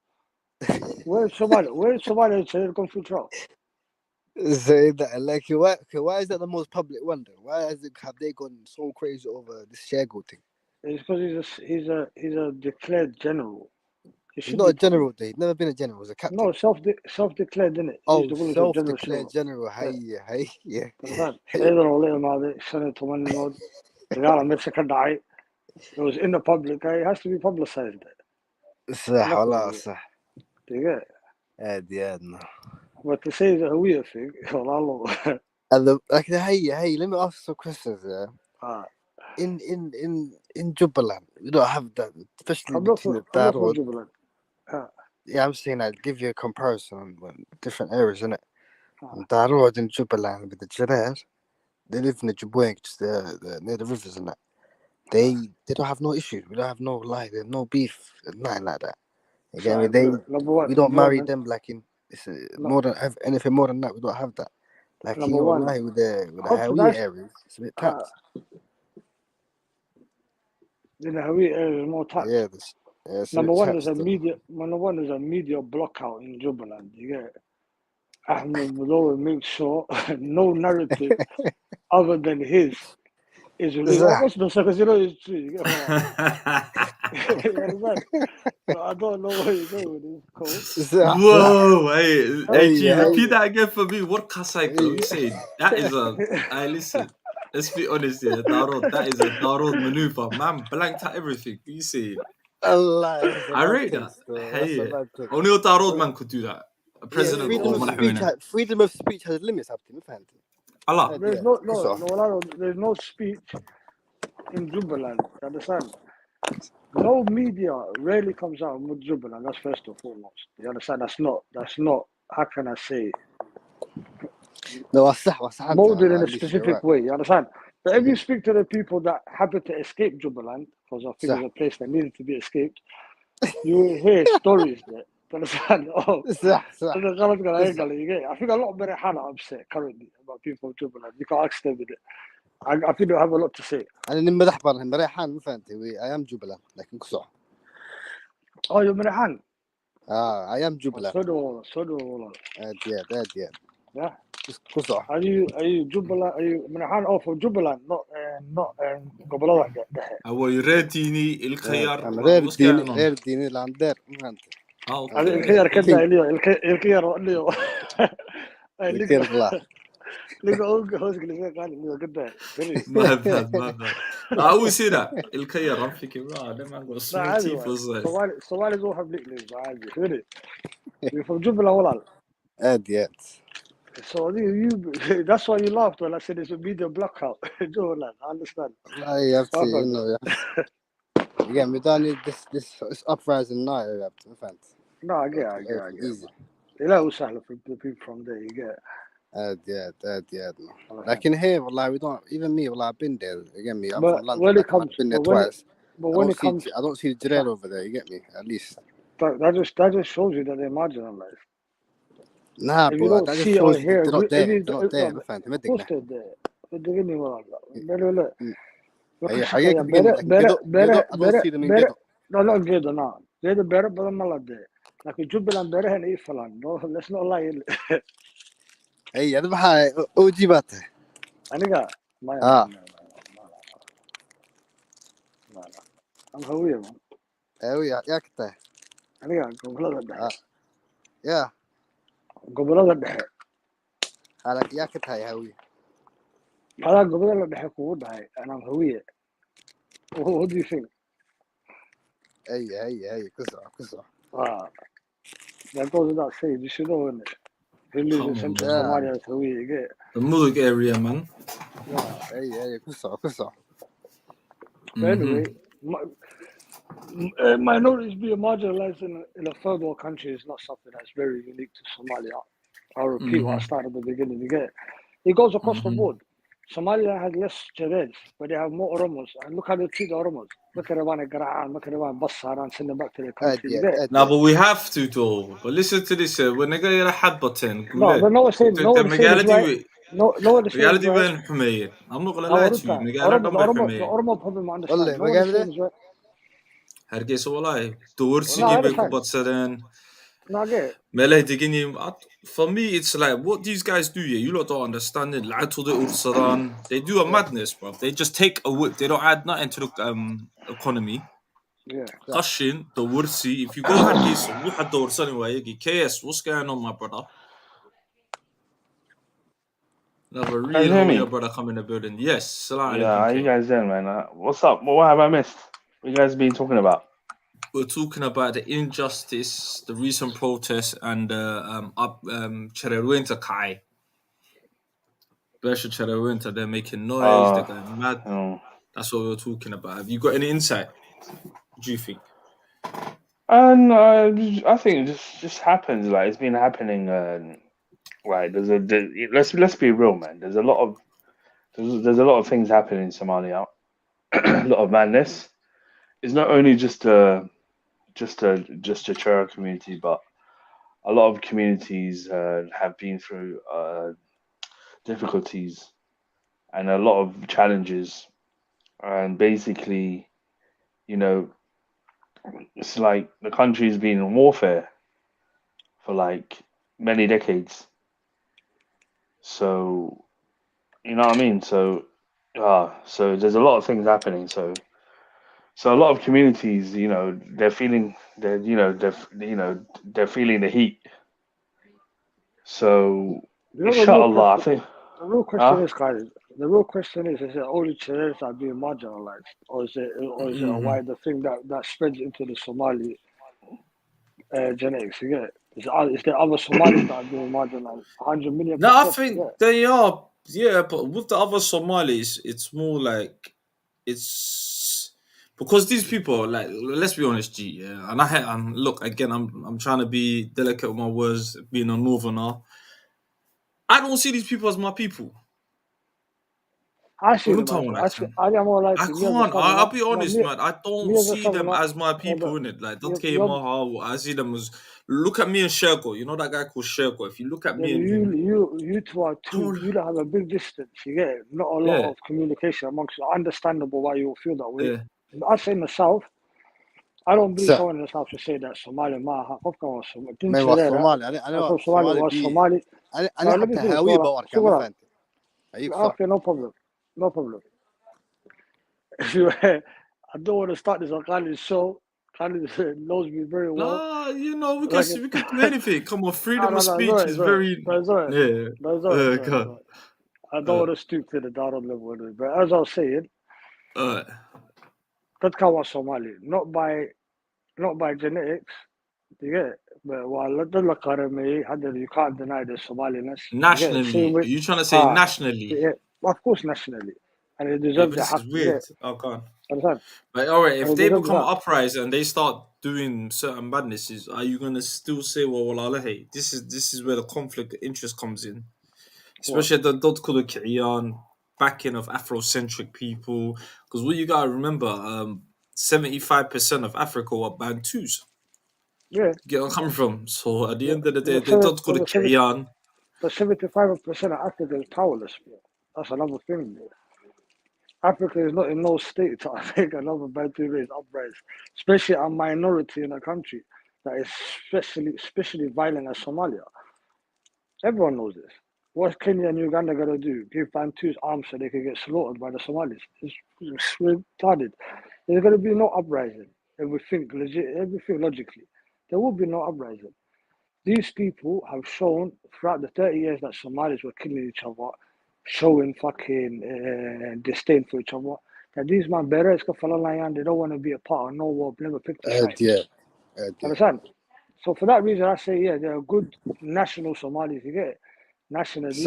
Where in Somalia has Chaired gone through trial? Say that, like, why is that the most public one though? Have they gone so crazy over this Shego thing? It's because he's a declared general. He's not a general, though. He's never been a general. He's a captain. No, self-declared, didn't it? Oh, self-declared general. Yeah. It was in the public. It has to be publicized. صح. Do you get it? No. But to say it's a weird thing, والله. Like, hey, let me ask some questions. In Jubaland, we don't have that, especially between the Darod. Yeah, I'm saying I'd give you a comparison on different areas, innit? Darod and Jubaland with the Jareer, they live in the Jareerweyne, just near the rivers and that. They don't have no issues. We don't have no there's no beef, nothing like that. Again, we don't marry them like in more than anything more than that. We don't have that. Like with the Hawiya areas, it's a bit taxed. In the Hawiya area is more taxed. Yeah, number one, there's a media block out in Jubaland. You get it? Ahmed Mudowa makes sure no narrative other than his Is it real? What's the because you know it's true. You get what? You understand? So I don't know where you go with this, Cole. Whoa, hey, G, repeat that again for me. What Kasai you saying? That is a. Listen. Let's be honest here, Darod. That is a Darod maneuver. Man, blanked out everything. What you saying? I rate that. Hey, only a Darod man could do that. A president freedom of speech has limits. Allah. There's no speech in Jubaland. You understand? No media rarely comes out with Jubaland. That's first and foremost. You understand? That's not. How can I say? No, molded in a specific way. You understand? But if you speak to the people that happen to escape Jubaland, because I think it's a place that needed to be escaped, you will hear stories there. You understand? I think a lot of Merihana are upset currently about people of Jubaland. You can ask them with it. I think they'll have a lot to say. I am Jubaland, Oh, you're Merihan? I am Jubaland. So do all. Yeah. Are you Jubaland? Are you Merihan? Oh, from Jubaland, not Gobolada. Are you ready? الخيار. What's going on? الخيار كده الخيار اليو. ما بad. I always say that. الخيار I'm thinking, wow, that man got small teeth or something. Somali don't have nicknames, really. You're from Jubaland, So that's why you laughed when I said it's a media blackout. Jubaland, I understand. I have to, we don't need this uprising now. No, I get. Easy. You for the people from there, you get. Like in here, we don't. Even me, I've been there. You get me? I'm from London. When it comes, I've been there twice. But when it comes, I don't see the Jareer over there. You get me? At least. That just shows you that they're marginalized. Nah, if bro, that just shows you they're not there. They're not there. Of course they're there. They're getting one. No, not good or not. They're the better, but I'm not there. Like Jubaland better than Ifaland. No, let's not lie. Hey, أنا بحاي أوجي باته. أنا قا ما أنا هوية ما. هوية يا كته. أنا قا قبل هذا. يا. قبل هذا. هذاك يا كته يا هوية. هذا قبل هذا قوة هاي أنا هوية. What do you think? هي كسر. That goes without saying. You should know it. He lives in Central Somalia, so we get the Muluk area, man. Yeah, كسر. Anyway, minorities being marginalized in a third world country is not something that's very unique to Somalia. I'll repeat what I started at the beginning. You get it goes across the board. Somalia has less Jareers, but they have more Oromos. And look how they treat the Oromos. Look at Ravana Garaan, look at Ravana Bassar, and send them back to their country. No, but we have to, though. But listen to this. When they get a hat button, no, but no one's saying, no one's saying right. No one is saying right. I'm not going to lie to you. The Oromo problem, I understand. No one is saying right. Herkes olay. Doğrusu gibi kapatsadan. No, I get it. Meleh digging for me, it's like what these guys do. Yeah, you lot don't understand it. They do a madness, bro. They just take a whip. They don't add nothing to the economy. Yeah. Qashin, the Wursi. If you go at this, look at the Wursi anyway. KS, what's going on, my brother? Another real brother come in the building. Yes, salam alaikum. How you guys doing, man? What's up? What have I missed? What you guys been talking about? We're talking about the injustice, the recent protests, and Jareerweyne Kai. Especially Jareerweyne, they're making noise, they're going mad. That's what we're talking about. Have you got any insight? What do you think? I think it just happens. Like it's been happening. Like let's be real, man. There's a lot of things happening in Somalia. A lot of madness. It's not only just a Chura community, but a lot of communities have been through difficulties and a lot of challenges, and basically, it's like the country's been in warfare for like many decades. So, you know what I mean? So So there's a lot of things happening. So a lot of communities, you know, they're feeling they're feeling the heat. So inshallah, I think the real question is, guys. The real question is it only Chinese that are being marginalized, or is it a wider thing that spreads into the Somali genetics? You get it? Is there other Somalis that are being marginalized? 100 million. No, I think they are. Yeah, but with the other Somalis, it's more like it's because these people, like, let's be honest, G. Yeah, and look again. I'm trying to be delicate with my words, being a northerner. I don't see these people as my people. I see them. I can't. I'll be honest, man. I don't see them as my people, innit? Like, don't care how I see them as. Look at me and Shergo. You know that guy called Shergo. If you look at me and him, you two are two. You don't have a big distance. You get it? Not a lot of communication amongst you. Understandable why you feel that way. Yeah. I say in the south, I don't believe someone in the south should say that Somali ما أفكر Somali. أنا Somali. أنا حتى هاوي بورك ما فهمت. Okay, no problem. I don't want to start this on Khalid's show. Khalid knows me very well. Nah, you know, we can do anything. Come on, freedom of speech is very... I don't want to stoop to the down level. But as I was saying, that was Somali. Not by genetics. You get it? But you can't deny the Somaliness. Nationally? Are you trying to say nationally? Yeah, of course, nationally. And it deserves this is weird. Okay. But all right, if they become uprising and they start doing certain madnesses, are you gonna still say, well, hey, this is where the conflict of interest comes in, especially the Kiyan backing of Afrocentric people? Because what you gotta remember, 75% of Africa are Bantus. Yeah, get where I'm coming from. So at the end of the day, they don't call it Kiyan. But 75% of Africa is powerless. Bro. That's another thing. Bro. Africa is not in no state to make another Bantu race uprising, especially a minority in a country that is especially violent as Somalia. Everyone knows this. What's Kenya and Uganda gonna do? Give Bantus arms so they can get slaughtered by the Somalis? It's retarded. There's gonna be no uprising. Everything logically, there will be no uprising. These people have shown throughout the 30 years that Somalis were killing each other, showing fucking disdain for each other. That these man berets they don't want to be a part of no war, never picked a side. Understand? So for that reason, I say they're good national Somalis. You get it? Nationally,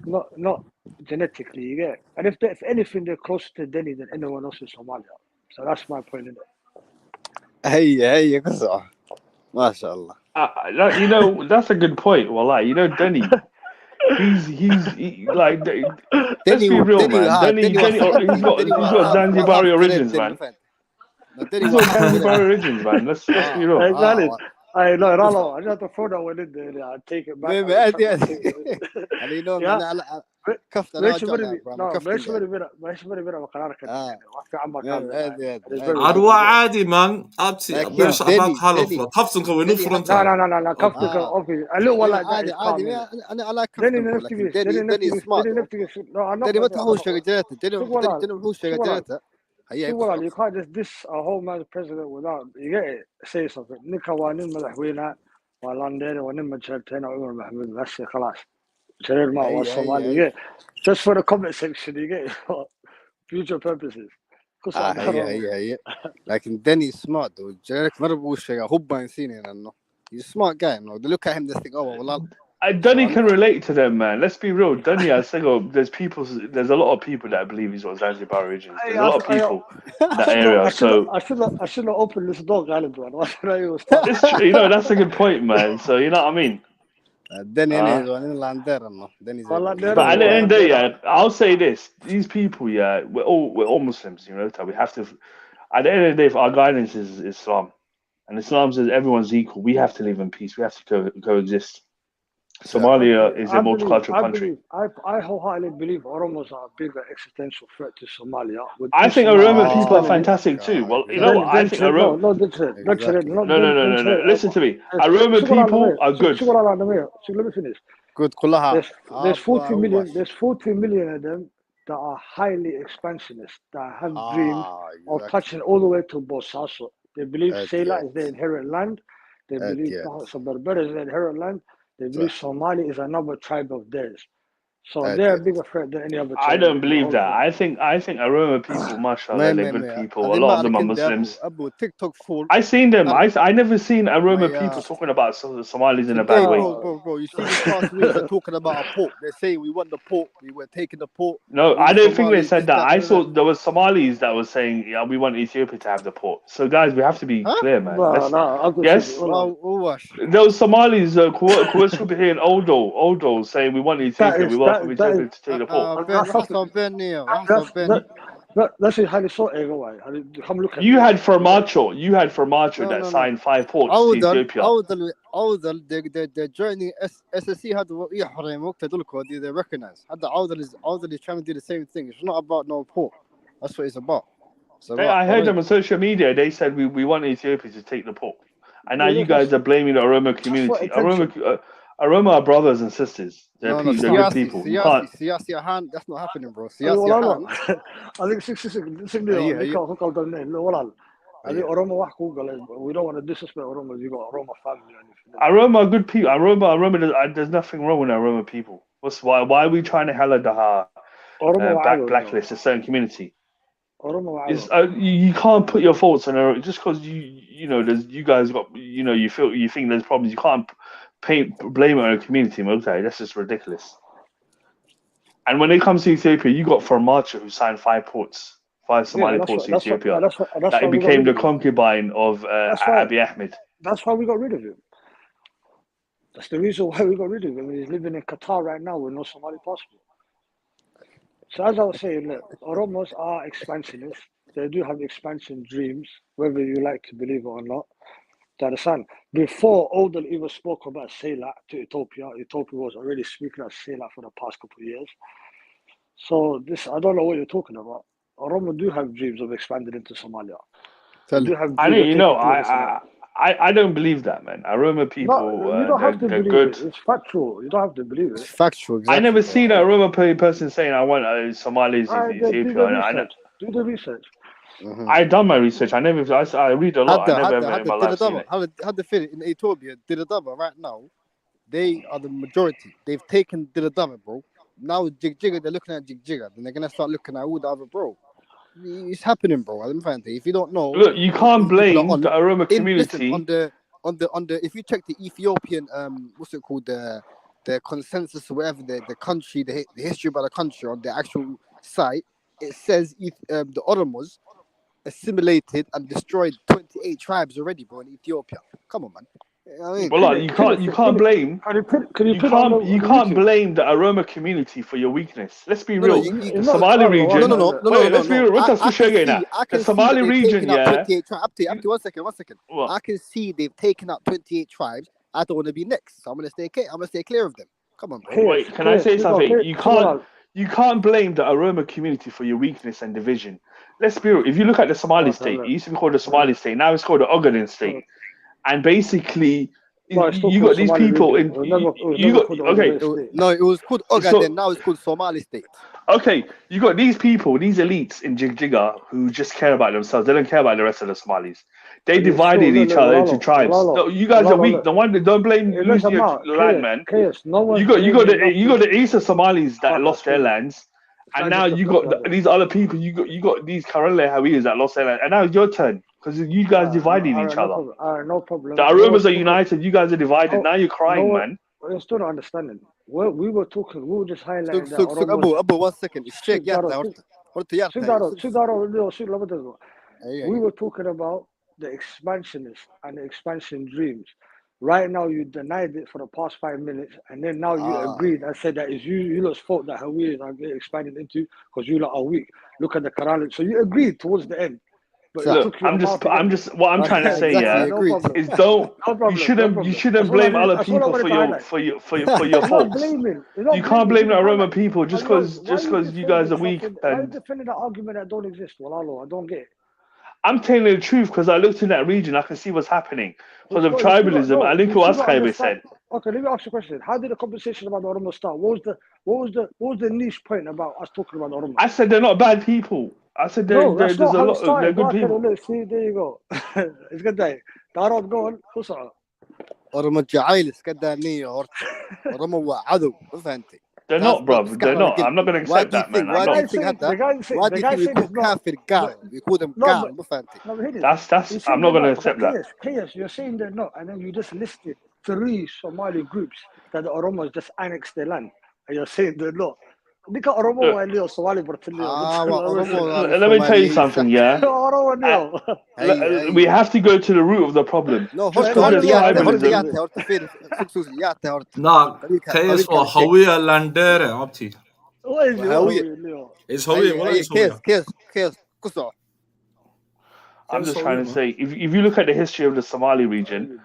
not genetically. You get it? And if anything, they're closer to Delhi than anyone else in Somalia. So that's my point in it. Hey, قصة. ما شاء الله. You know, that's a good point. Well, you know, Denny. He's like, let's be real, man. Denny, he's got Zanzibari origins, man. He's got Zanzibari origins, man. Let's be real. I know, Ralo. I just have to throw that one in there. I'll take it back. عدوى عادي مان أبتي باش أباك حلف كفتن كوي نفرنت لا كفتن كوي ألو والله عادي أنا على كفتن دني سمارت دني ما تحوش شجرته دني محوش شجرته you can't just diss a whole man's president without you get it say something نكوانين مدحوينها واللاندين ونما جرتين عمر محمود بس خلاص جرير ما هو الصومالي just for the comment section you get it future purposes هي لكن دني smart وجريرك مرة بوش شيء هوبا نسيني إنه he's a smart guy no they look at him they think oh والله Dunny can relate to them, man. Let's be real. Dunny, I think there's a lot of people that believe he's got Zanzibar origins. There's a lot of people in that area. I should have opened this door, Galib, man. Why should I use that? You know, that's a good point, man. So, you know what I mean? But at the end of the day, I'll say this. These people, we're all Muslims, you know. We have to, at the end of the day, if our guidance is Islam, and Islam says everyone's equal, we have to live in peace. We have to coexist. Somalia is a multicultural country. I wholeheartedly believe Oromos are a bigger existential threat to Somalia. I think Oromo people are fantastic too. Well, you know what? I think Oromo... No. Listen to me. Oromo people are good. Let me finish. Good. There's 40 million of them that are highly expansionist, that have dreams of touching all the way to Bosaso. They believe Sela is their inherent land. They believe Berbera is their inherent land. They believe Somali is another tribe of theirs. So they're a bigger threat than any other tribe. I don't believe that. I think Aroma people, mashallah, they're good people. A lot of them are Muslims. I seen them. I never seen Aroma people talking about Somalis in a bad way. Bro, you see this past week they're talking about a port. They're saying we want the port. We were taking the port. No, I don't think they said that. I saw there was Somalis that was saying, yeah, we want Ethiopia to have the port. So guys, we have to be clear, man. Yes. There was Somalis, here in Odo saying we want Ethiopia. We welcome Ethiopia to take the port. Let's see how they saw it away. You had Formaggio that signed 5 ports to Ethiopia. They're joining SSC had they recognize. Awdal is trying to do the same thing. It's not about no port. That's what it's about. So I heard them on social media. They said we want Ethiopia to take the port. And now you guys are blaming the Oromo community. Oromo are brothers and sisters. They're good people. That's not happening, bro. I think 66. I think Oromo, we don't want to disrespect Oromo. You got Oromo family. Oromo are good people. Oromo, there's nothing wrong with Oromo people. Why are we trying to blacklist a certain community? You can't put your faults on Oromo just because you guys got you think there's problems. You can't blame it on a community. Okay, that's just ridiculous. And when it comes to Ethiopia, you got Formaggio who signed 5 Somali ports in Ethiopia. That he became the concubine of Abiy Ahmed. That's why we got rid of him. That's the reason why we got rid of him. He's living in Qatar right now with no Somali passport. So as I was saying, look, Oromos are expansionists. They do have expansion dreams, whether you like to believe it or not. Do you understand? Before Odal even spoke about Sela to Ethiopia was already speaking of Sela for the past couple of years. So I don't know what you're talking about. Oromo do have dreams of expanding into Somalia. I don't believe that, man. Oromo people, you don't have to believe good. It's factual. You don't have to believe it. It's factual. Exactly, I never seen a Oromo person saying I want Somalis in Ethiopia. Do the research. Mm-hmm. I done my research. I read a lot. I never ever in my life seen it. Had the feeling in Ethiopia, Diradaba right now, they are the majority. They've taken Diradaba, bro. Now Jigjiga, they're looking at Jigjiga. Then they're gonna start looking at all the other, bro. It's happening, bro. I'm trying to say, if you don't know, look, you can't blame the Oromo community. On the if you check the Ethiopian what's it called, the consensus or whatever, the country, the history about the country on the actual site, it says the Oromos assimilated and destroyed 28 tribes already, bro, in Ethiopia. Come on, man. I mean, well, you can't blame the Oromo community for your weakness. Let's be real. The Somali region. Let's be real. The Somali region, yeah. Up to 1 second. What? I can see they've taken out 28 tribes. I don't want to be next, so I'm gonna stay clear of them. Come on, bro. Wait, can I say something? You can't blame the Oromo community for your weakness and division. Let's be real. If you look at the Somali state, it used to be called the Somali state. Now it's called the Ogaden state. And basically, you got these people in. No, it was called Ogaden. Now it's called Somali state. Okay, you got these people, these elites in Jigjiga who just care about themselves. They don't care about the rest of the Somalis. They divided each other into tribes. No, you guys are weak. Don't blame losing your land, man. You got the Eastern Somalis that lost their lands, and now you got these other people. You got these Karele Hawiyas that lost their land, and now it's your turn. Because you guys divided each other. No problem. The Oromos are united. You guys are divided. Now you're crying, man. We're still not understanding. We were just highlighting that. Abu, 1 second. We were talking about the expansionists and the expansion dreams. Right now, you denied it for the past 5 minutes, and then now you agreed and said that it's you lot's fault that Hawiyas are getting expanded into because you lot are weak. Look at the Quran. So you agreed towards the end. But look, I'm just what I'm trying to say, is you shouldn't blame other people for your faults. You can't blame the Oromo people just because you guys are weak. Why are you defending an argument that don't exist? Well, I don't get it. I'm telling you the truth because I looked in that region. I can see what's happening because of tribalism. I think what Outcry said. Okay, let me ask you a question. How did the conversation about the Oromo start? What was the niche point about us talking about the Oromo? I said they're not bad people. I said that's there's not a how it lot. They're started. good people. See, there you go. It's good day. Darod, go on. Oromo جعايل سكدانية هورتا. Oromo وعدو. ما فهمتي؟ They're not, bro. They're not. I'm not going to accept that, man. Why do you think the guy said يكون كافر قال يكون قال ما فهمتي؟ That's. I'm not going to accept that. Chaos, you're saying they're not, and then you just listed 3 Somali groups that the Oromos just annexed their land, and you're saying they're not. Look at Oromo and Leo Somali Let me tell you something, yeah. We have to go to the root of the problem. No, just because there's tribalism. No, كيس هوية لانديرة عبتي. هوية. It's هوية ولا it's هوية. كيس قصة. I'm just trying to say, if you look at the history of the Somali region,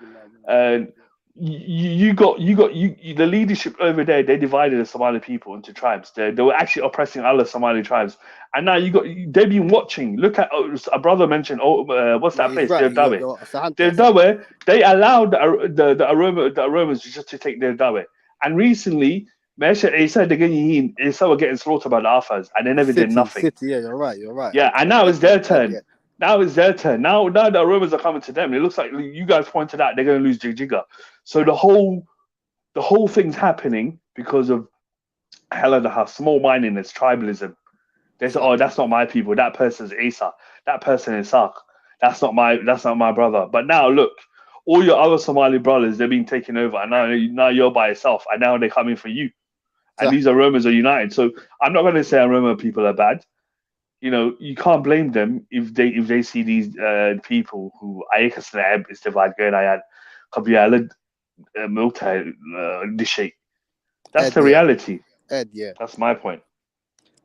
you got the leadership over there. They divided the Somali people into tribes. They were actually oppressing other Somali tribes, and now they've been watching. Look at a brother mentioned. What's that place? Jareerweyne. They allowed the Oromos just to take Jareerweyne, and recently, they said they started getting slaughtered by the Afars, and they never did nothing. Yeah, you're right. Yeah, and now it's their turn. Now it's their turn. Now the Oromos are coming to them. It looks like you guys pointed out they're going to lose Jigjiga. So the whole thing's happening because of small mindedness, tribalism. They say, "Oh, that's not my people. That person's Isa. That person is Sak. That's not my brother." But now look, all your other Somali brothers, they're being taken over, and now you're by yourself, and now they're coming for you. And these Oromos are united. So I'm not going to say Oromo people are bad. You can't blame them if they see these people who is divide going ayad qabiyalad multi dishay. That's the reality. Yeah. That's my point.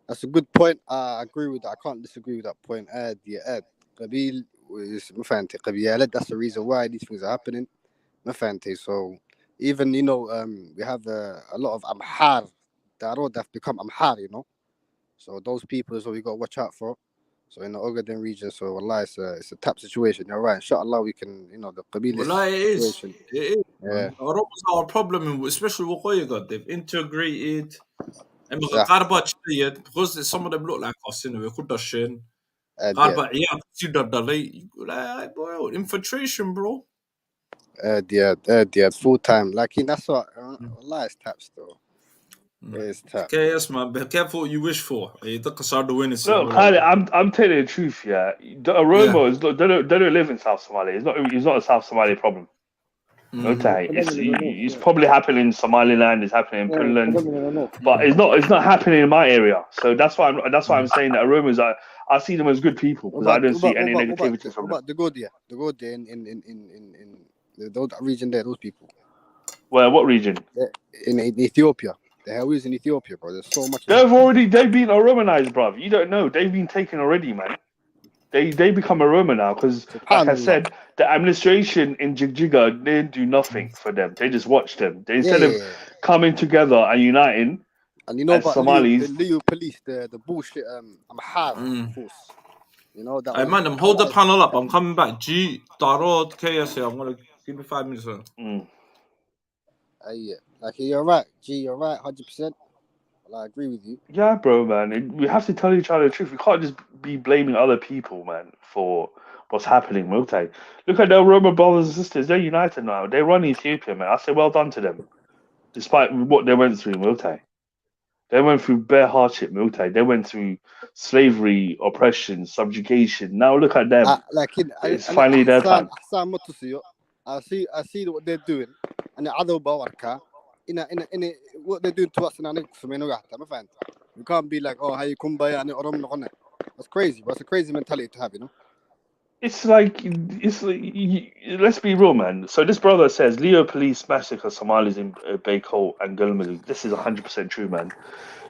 That's a good point. I agree with that. I can't disagree with that point. Qabil is مفهمتي qabiyalad. That's the reason why these things are happening. مفهمتي. So even we have a lot of Amhar. The road have become Amhar, So those people is what we got to watch out for. So in the Ogaden region, so Allah, it's a tough situation. You're right. Inshallah, we can, the Qabila situation. It is. Yeah. Oromos are a problem, especially Wukoyiga. They've integrated. And because some of them look like us, we could have seen. Infiltration, bro. Full time. Like, that's what Allah is tapped though. It's tough. Okay, yes, man. Be careful what you wish for. No, I'm telling you the truth. Yeah, the Oromos they don't live in South Somalia. It's not a South Somali problem. It's probably happening in Somaliland. It's happening in Puntland, but it's not happening in my area. So that's why I'm saying that Oromos I see them as good people because I don't see any negativity from them. The Godia in the region there, those people. Where? What region? In Ethiopia. The hell is in Ethiopia, bro? There's so much. They've been Oromanized, bro. You don't know. They've been taken already, man. They become Oromo now because, like I said, the administration in Jigjiga they didn't do nothing for them. They just watched them. Instead of coming together and uniting. And you know about Somalis, the Leo police, the bullshit Amhara force. That. Hey man, hold the panel up. I'm coming back. G Darod KSA. I'm gonna give me 5 minutes. Like you're right, G. You're right, 100%. I agree with you. Yeah, bro, man. We have to tell each other the truth. We can't just be blaming other people, man, for what's happening. Look at their Roma brothers and sisters. They're united now. They run Ethiopia, man. I say well done to them, despite what they went through. They went through bare hardship. They went through slavery, oppression, subjugation. Now look at them. It's finally their time. I see what they're doing, and the other Bawarka. In what they're doing to us you can't be like, oh, how you kumbaya and Oromo. That's crazy, but it's a crazy mentality to have, It's like let's be real, man. So this brother says Leo police massacre Somalis in Baykol and Gulmali. This is 100% true, man.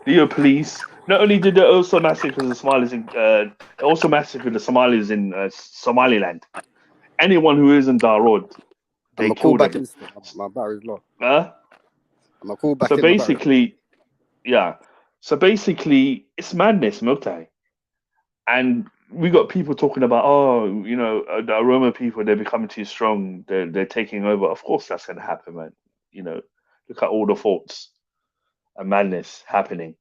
Leo police not only did they also massacre the Somalis they also massacred the Somalis in Somaliland. Anyone who isn't Darod, they killed them. My battery's low. So basically, it's madness, Multi. And we got people talking about, the Oromo people, they're becoming too strong. They're taking over. Of course, that's going to happen, man. look at all the faults and madness happening.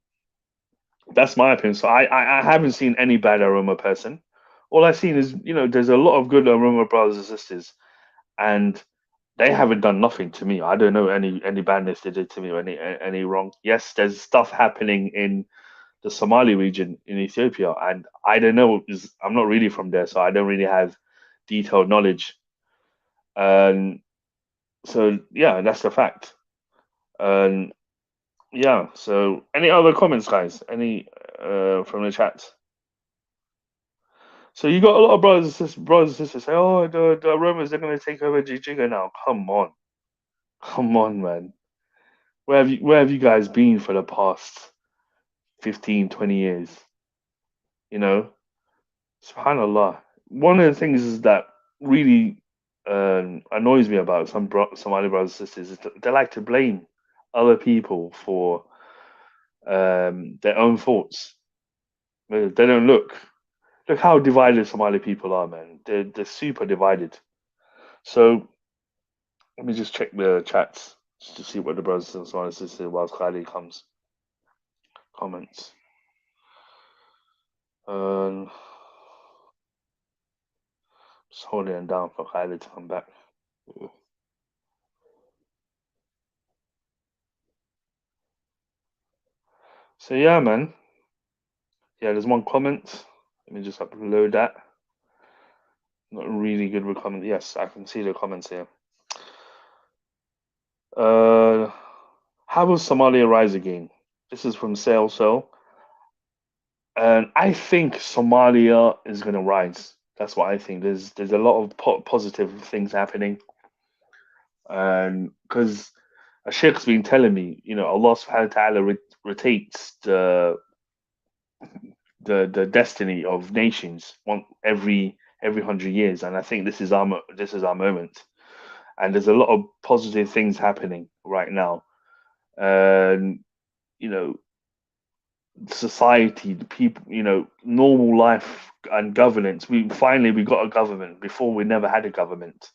That's my opinion. So I haven't seen any bad Aroma person. All I've seen is, there's a lot of good Aroma brothers and sisters, and they haven't done nothing to me. I don't know any badness they did to me or any wrong. Yes, there's stuff happening in the Somali region in Ethiopia, and I don't know. I'm not really from there, so I don't really have detailed knowledge. So yeah, that's the fact. Yeah. So any other comments, guys? Any from the chat? So you got a lot of brothers and sisters say, "Oh, the Romans, they're going to take over Jijiga now." Come on, man. Where have you guys been for the past 15, 20 years? Subhanallah. One of the things is that really annoys me about some Somali brothers and sisters is that they like to blame other people for their own faults. They don't look how divided Somali people are, man. They're super divided. So let me just check the chats just to see what the brothers and Somali sisters whilst Khalid comes. Comments. Just holding it down for Khalid to come back. So yeah, man. Yeah, there's one comment. Let me just upload that. Not really good with comments. Yes, I can see the comments here. How will Somalia rise again? This is from So. And I think Somalia is going to rise. That's what I think. There's a lot of positive things happening. And because a sheikh's been telling me, Allah subhanahu wa ta'ala rotates the destiny of nations every 100 years, and I think this is our moment. And there's a lot of positive things happening right now. Society, the people, normal life and governance. We got a government. Before we never had a government,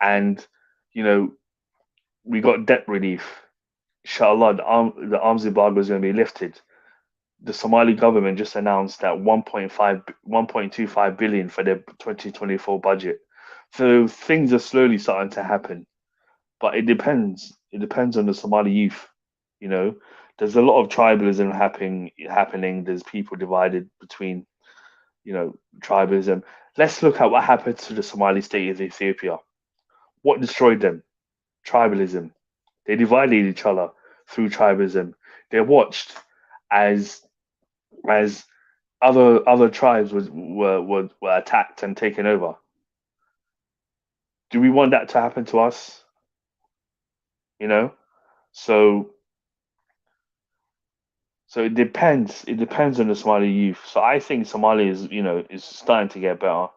and we got debt relief. Inshallah, the arms embargo is going to be lifted. The Somali government just announced that 1.25 billion for their 2024 budget. So things are slowly starting to happen, but it depends. It depends on the Somali youth. There's a lot of tribalism happening. There's people divided between, tribalism. Let's look at what happened to the Somali state of Ethiopia. What destroyed them? Tribalism. They divided each other through tribalism. They watched as other tribes were attacked and taken over. Do we want that to happen to us? So it depends. It depends on the Somali youth. So I think Somalia is starting to get better.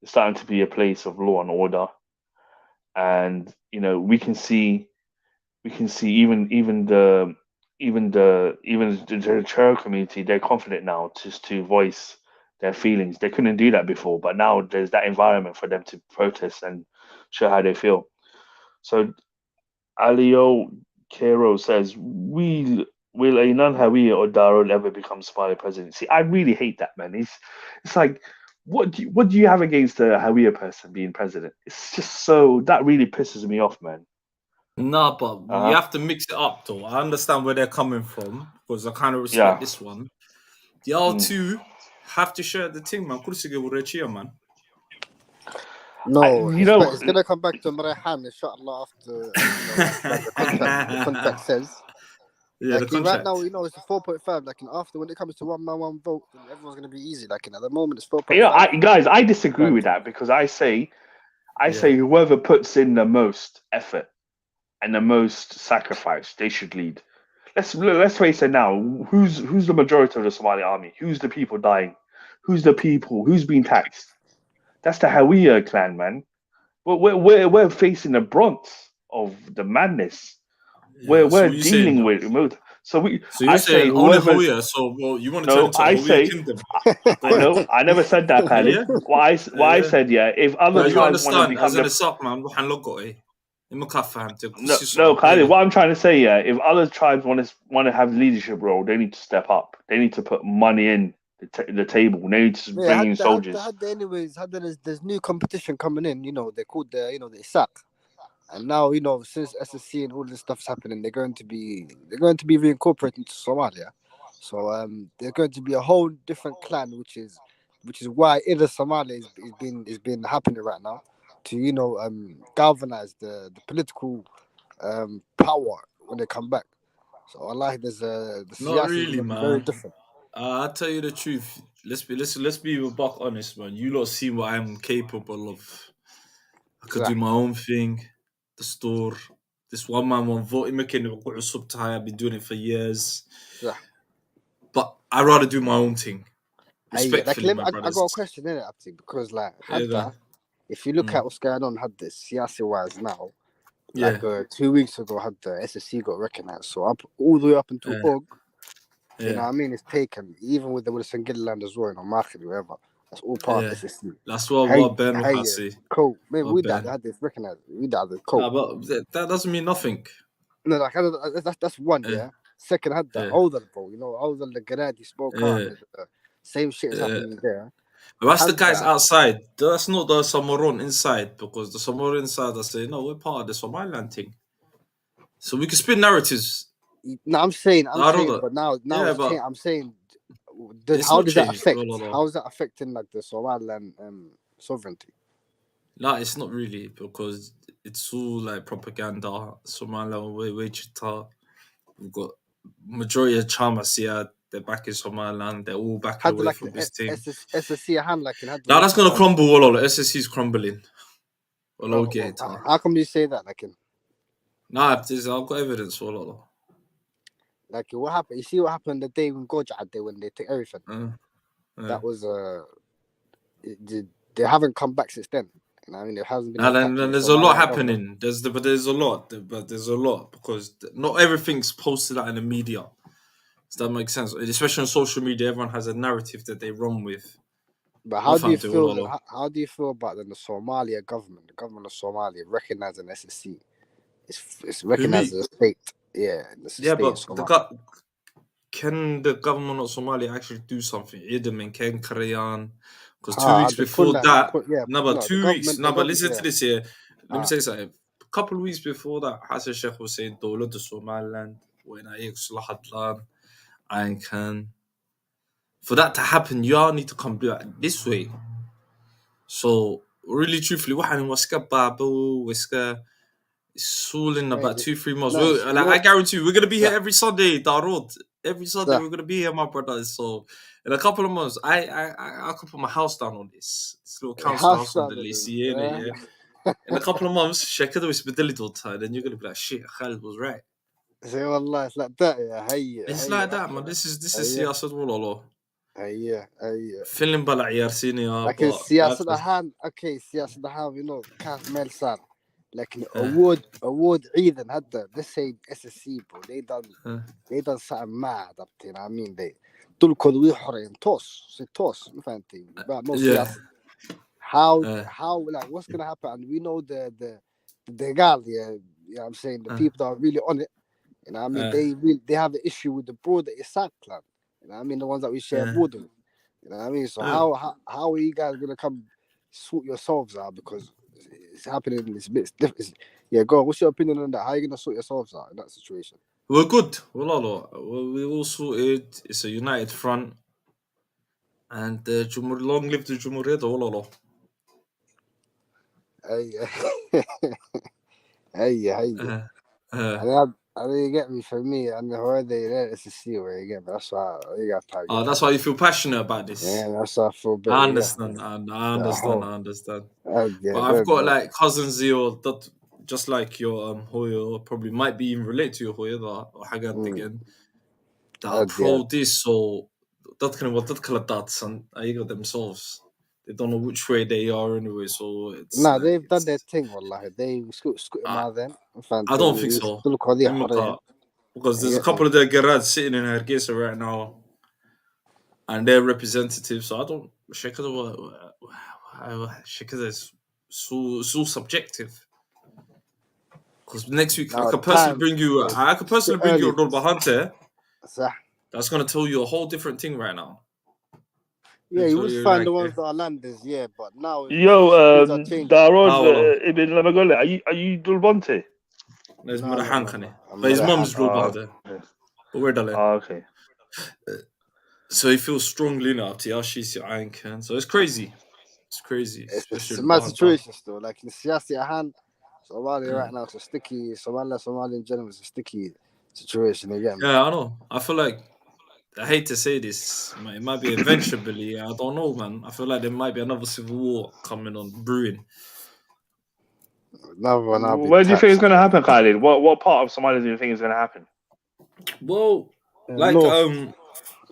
It's starting to be a place of law and order, and we can see even the Jareerweyne community. They're confident now just to voice their feelings. They couldn't do that before, but now there's that environment for them to protest and show how they feel. So Alio Kero says, Will a non-Hawiya or Darul ever become Somali president? See, I really hate that, man. It's like, what do you have against a Hawiya person being president? It's just that really pisses me off, man. Nah, but you have to mix it up, though. I understand where they're coming from because I kind of respect this one. The other two have to share the thing, man. Man. No, it's gonna come back to Marayhan, inshallah, after like the contract says. Yeah, the contract. Right now, it's a 4.5. Like, after when it comes to 1 man 1 vote, then everyone's gonna be easy. Like, at the moment, it's 4.5. Guys, I disagree with that because I say whoever puts in the most effort and the most sacrifice, they should lead. Let's face it now. Who's the majority of the Somali army? Who's the people dying? Who's the people? Who's being taxed? That's the Hawiya clan, man. We're facing the brunt of the madness. We're dealing with remote. So you're saying only Hawiya. So you want to turn into a Hawiya kingdom? No, I never said that, Khalid. What I said, if other tribes want to become the No, Khalid, what I'm trying to say, if other tribes want to have leadership role, they need to step up. They need to put money in the table. They need to bring in soldiers. There's new competition coming in. They're called the ISAC, and now since SSC and all this stuff's happening, they're going to be reincorporated into Somalia. So there's going to be a whole different clan, which is why Ida Somalia is been happening right now to galvanize the political power when they come back. So Allah, the not really, man. Very different. I'll tell you the truth. Let's be buck honest, man. You lot see what I'm capable of. I could do my own thing. The store. This one man won't vote. I've been doing it for years. Yeah. But I'd rather do my own thing. Respectfully, my brothers. I got a question in it, Abdi, because if you look at what's going on, had this Siyasi-wise now, 2 weeks ago, had the SSC got recognized. So all the way up until Og, you know what I mean, it's taken, even with the Sangilland as well, Mahid, whatever. That's all part of SSC. That's what Ben will say. Cool. Maybe we had this recognized. We had this cool. But that doesn't mean nothing. No, that's one, Second, had the older bro, older the Garadi spoke on same shit is happening there. But that's the guys outside. That's not the Samoron inside, because the Samoron inside are saying, no, we're part of the Somaliland thing. So we can spin narratives. No, I'm saying, but now I'm saying, how does that affect? How is that affecting the Somaliland sovereignty? No, it's not really, because it's all propaganda. Somaliland, Wichita, we've got majority of Chamasia. They're back in Somaliland. They're all back away from this team. SSC a hand now that's gonna crumble. SSC is crumbling. How come you say that? Nah, I've got evidence for what happened? You see what happened the day when when they took everything. That was they haven't come back since then. I mean, it hasn't been. And then there's a lot happening. There's a lot, because not everything's posted out in the media. Does that make sense? Especially on social media, everyone has a narrative that they run with. But how do you feel? How do you feel about the Somalia government, the government of Somalia, recognizing SSC? It's recognized as a state. Yeah. But can the government of Somalia actually do something? Because 2 weeks before that, 2 weeks. No, but listen to this here. Let me say something. A couple of weeks before that, Hassan Sheikh was saying, "Dawlad of Somaliland, when I can." For that to happen, you all need to come do it this way. So, really, truthfully, it's all in about 2-3 months. I guarantee you, we're going to be here every Sunday, Darod. Every Sunday, we're going to be here, my brothers. So, in a couple of months, I could put my house down on this little council house on the Lacey. In a couple of months, Shekada is bedelital, then you're going to be like, shit, Khalid was right. Say, Allah, it's like that, It's like that, man. This is siyasat wallah. فيلم بلا عيار سيني لكن السياسة الآن السياسة الآن كانت ميل صار لكن award عيدا هذا this say SSC bro they done something mad up there I mean they دول كودوي حرين توس ما فهمتي no سياسة how like what's gonna happen and we know the guys you know what I'm saying the people that are really on it you know what I mean they have an issue with the broader Isaac clan. You know what I mean? The ones that we share border with. You know what I mean? So how are you guys gonna come sort yourselves out? Because it's happening in this bit. Go on. What's your opinion on that? How are you gonna sort yourselves out in that situation? We're good. We all sorted. It's a united front. And long live the Jumhuriyat. Hey. I mean, you get me for me. I mean, where they let us see where you get me. That's why you got time. Oh, that's why you feel passionate about this. Yeah, that's why I feel better. I understand. I understand. But I've got cousins here that just like your Hoya probably might be even related to your Hoya or Haggard again. That are pro this or that kind of that and I got themselves. They don't know which way they are anyway, so it's... they've done their thing, wallahi. They scoot out then. I don't think so. Because there's a couple of their Gerads sitting in Hargeisa right now, and they're representatives, so I don't... Shekada is so subjective. Because next week Now, I could personally time- bring you. it's I could personally a bit bring you a early. Dolba Hunter. Sah. That's gonna tell you a whole different thing right now. Yeah, you would Literally, find like, the ones that are landers, yeah, but now Yo, things are changing. Darod Ibn Lamagole, are you Dulbonte? There's No, Murahan no. Khani. I'm But his not mum's a Dolba. But we're done. Okay. So he feels strongly enough to Yashis Ayankan. So it's crazy. It's crazy. It's a mad situation still. Like in Siyasi Ahan, Somalia right now, it's a sticky. Somalia in general is a sticky situation again. Yeah, I know. I feel like I hate to say this. It might be eventually. I don't know, man. I feel like there might be another civil war coming on brewing. Where do you think it's going to happen, Khalid? What part of Somalia do you think is going to happen? Well, like North.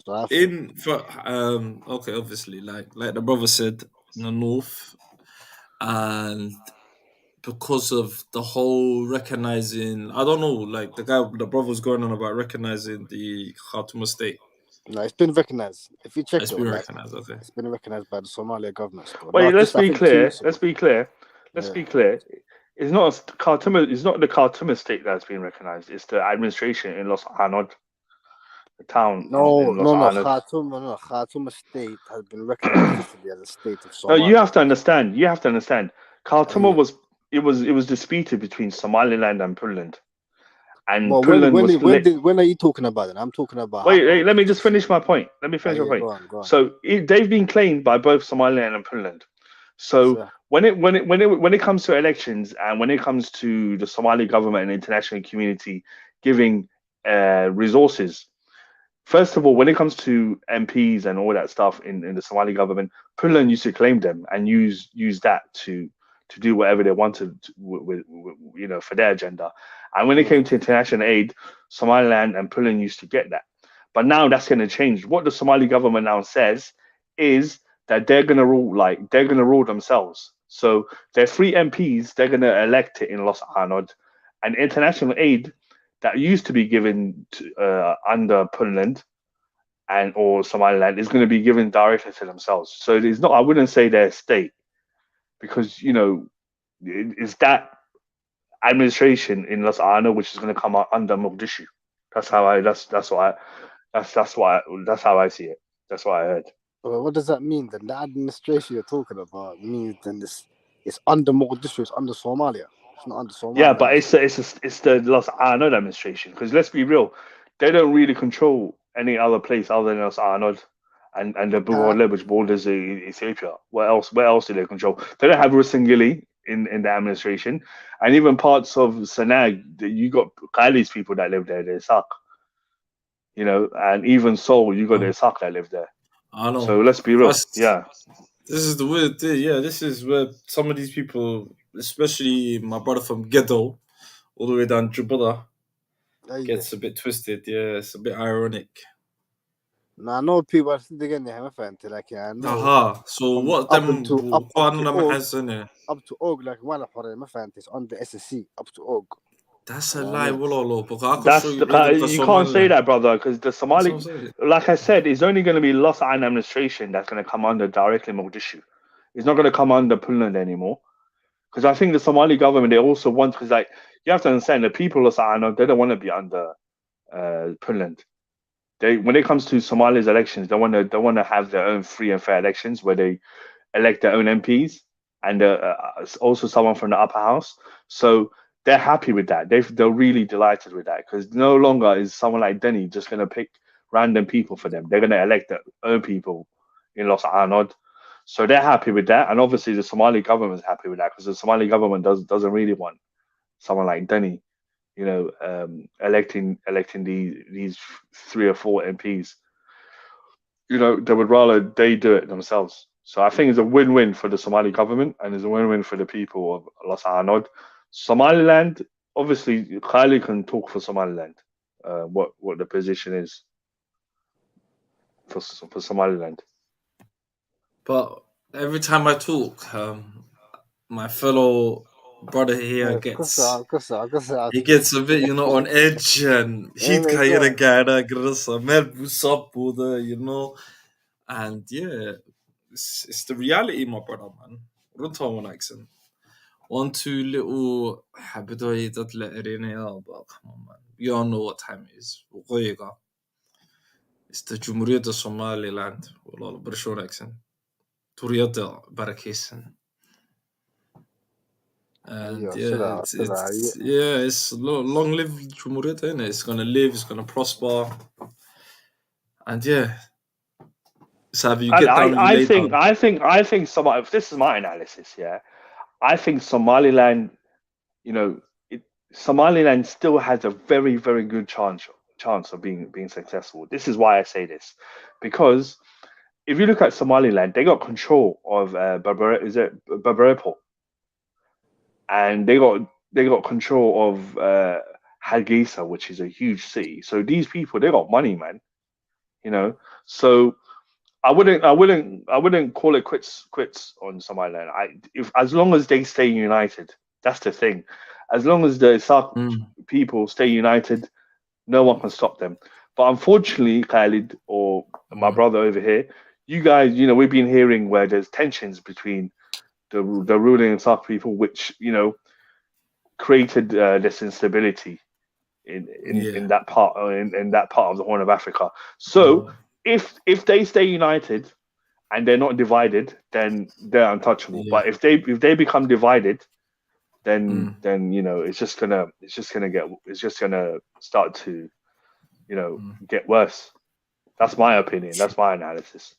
okay, obviously, like the brother said, in the north, and because of the whole recognizing, I don't know, like the brother was going on about recognizing the Khartoum state. No, it's been recognized. If you check it's been recognized. Okay, it's been recognized by the Somalia government. Still. Wait, let's be clear. Let's be clear. It's not Khartoum. It's not the Khartoum state that's been recognized. It's the administration in Los Anod, the town. No. Khartoum state has been recognized officially as a state of Somalia. No, you have to understand. Khartoum was disputed between Somaliland and Puntland. And Puntland when are you talking about it? I'm talking about. Wait, let me just finish my point. Go on. So they've been claimed by both Somaliland and Puntland. So when it comes to elections and when it comes to the Somali government and international community giving resources, first of all, when it comes to MPs and all that stuff in the Somali government, Puntland used to claim them and use that to do whatever they wanted with for their agenda. And when it came to international aid, Somaliland and Puntland used to get that. But now that's going to change. What the Somali government now says is that they're going to rule themselves. So their 3 MPs, they're going to elect it in Los Anod. And international aid that used to be given to, under Puntland or Somaliland is going to be given directly to themselves. So it is not. I wouldn't say they're a state, because it's that administration in Los Anod which is going to come under Mogadishu. That's how I see it. That's what I heard. Well, what does that mean then? The administration you're talking about means then it's under Mogadishu, it's under Somalia. It's not under Somalia. Yeah, but it's the Los Anod administration, because let's be real, they don't really control any other place other than Los Anod and the Buhole, which borders Ethiopia. Where else do they control? They don't have Rusangili in the administration, and even parts of Sanag, you got Khalid's people that live there. They're Sak, and even Seoul, you got the Sak that live there. I know. So let's be real. This is the weird thing. Yeah, this is where some of these people, especially my brother from Ghetto, all the way down Jubala, gets a bit twisted. Yeah, it's a bit ironic. No, I know people are again like I know. Aha. So what them up to Og, like one is on the SSC up to Og. That's a lie, Wololo. You can't say that, brother, because the Somali, like I said, it's only going to be Los Anod administration that's going to come under directly Mogadishu. It's not going to come under Puntland anymore, because I think the Somali government, they also want, because like you have to understand, the people of Los Anod, they don't want to be under Puntland. When it comes to Somalia's elections, they want to have their own free and fair elections where they elect their own MPs and also someone from the upper house. So they're happy with that. They're really delighted with that, because no longer is someone like Denny just going to pick random people for them. They're going to elect their own people in Los Anod. So they're happy with that. And obviously the Somali government is happy with that, because the Somali government doesn't really want someone like Denny, electing these 3 or 4 MPs. They would rather they do it themselves. So I think it's a win-win for the Somali government, and it's a win-win for the people of Los Anod. Somaliland, obviously, Khalid can talk for Somaliland, what the position is for Somaliland. But every time I talk, my fellow brother here gets a bit, on edge, and he'd and yeah, it's the reality, my brother, man. 1, 2 little حبدوي تطلع رينا but come on man. You all know what time it is. وقويقة. It's the Jumhuriyet of Somaliland. والله برشون accent. توريات باراكيسن. And it's long live Jumhuriyet, innit? It's gonna live, it's gonna prosper. And yeah. So you get down, I think Somali, this is my analysis, yeah. I think Somaliland, Somaliland still has a very, very good chance of being successful. This is why I say this, because if you look at Somaliland, they got control of Babareport, and they got control of Hargeisa, which is a huge city. So these people, they got money, man. So I wouldn't call it quits on Somaliland. As long as they stay united, that's the thing. As long as the Sark people stay united, no one can stop them. But unfortunately, Khalid or my brother over here, you guys, we've been hearing where there's tensions between the ruling Sark people, which created this instability in that part in that part of the Horn of Africa. So if they stay united and they're not divided, then they're untouchable. But if they become divided, then it's just gonna start to get worse. That's my opinion. That's my analysis.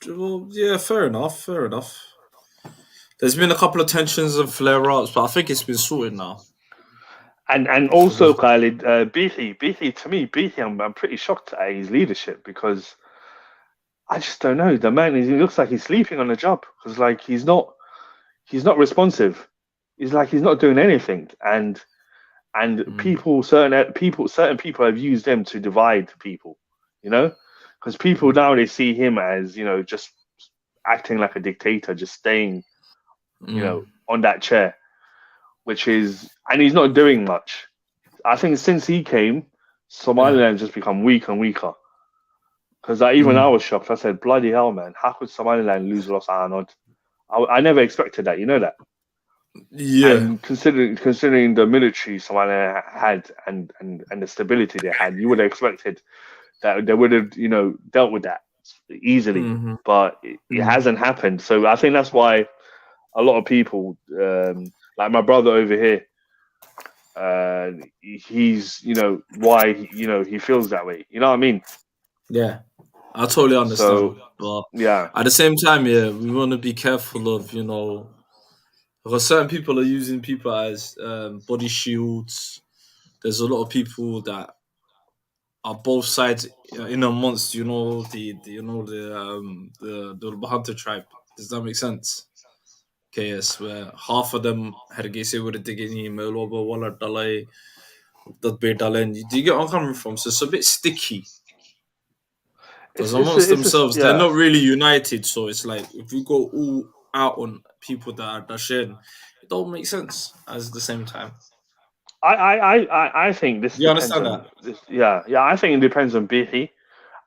Well, yeah, fair enough. There's been a couple of tensions and flare-ups, but I think it's been sorted now. And also, Khalid, Bihi, to me, I'm pretty shocked at his leadership, because I just don't know. The man, he looks like he's sleeping on the job, because like he's not responsive. He's like he's not doing anything, and certain people have used him to divide people, because people now, they see him as just acting like a dictator, just staying on that chair, and he's not doing much. I think since he came, Somaliland just become weaker and weaker. Because even I was shocked. I said, bloody hell, man, how could Somaliland lose Los Anod? I never expected that, that. Yeah. And considering the military Somaliland had and the stability they had, you would have expected that they would have, dealt with that easily. But it hasn't happened. So I think that's why a lot of people, like my brother over here, he's, why, he feels that way. You know what I mean? Yeah, I totally understand. So, but yeah, at the same time, we want to be careful of, because certain people are using people as body shields. There's a lot of people that are both sides in amongst, the Bantu tribe. Does that make sense? Okay, yes, where half of them Hargeisa would dig in Meloba, Walla Dalai, that Bear Dalen. Do you get where I'm coming from? So it's a bit sticky. Because amongst themselves, they're not really united. So it's like, if we go all out on people that are Dashen, it don't make sense at the same time. I think this. You understand that? I think it depends on Bihi.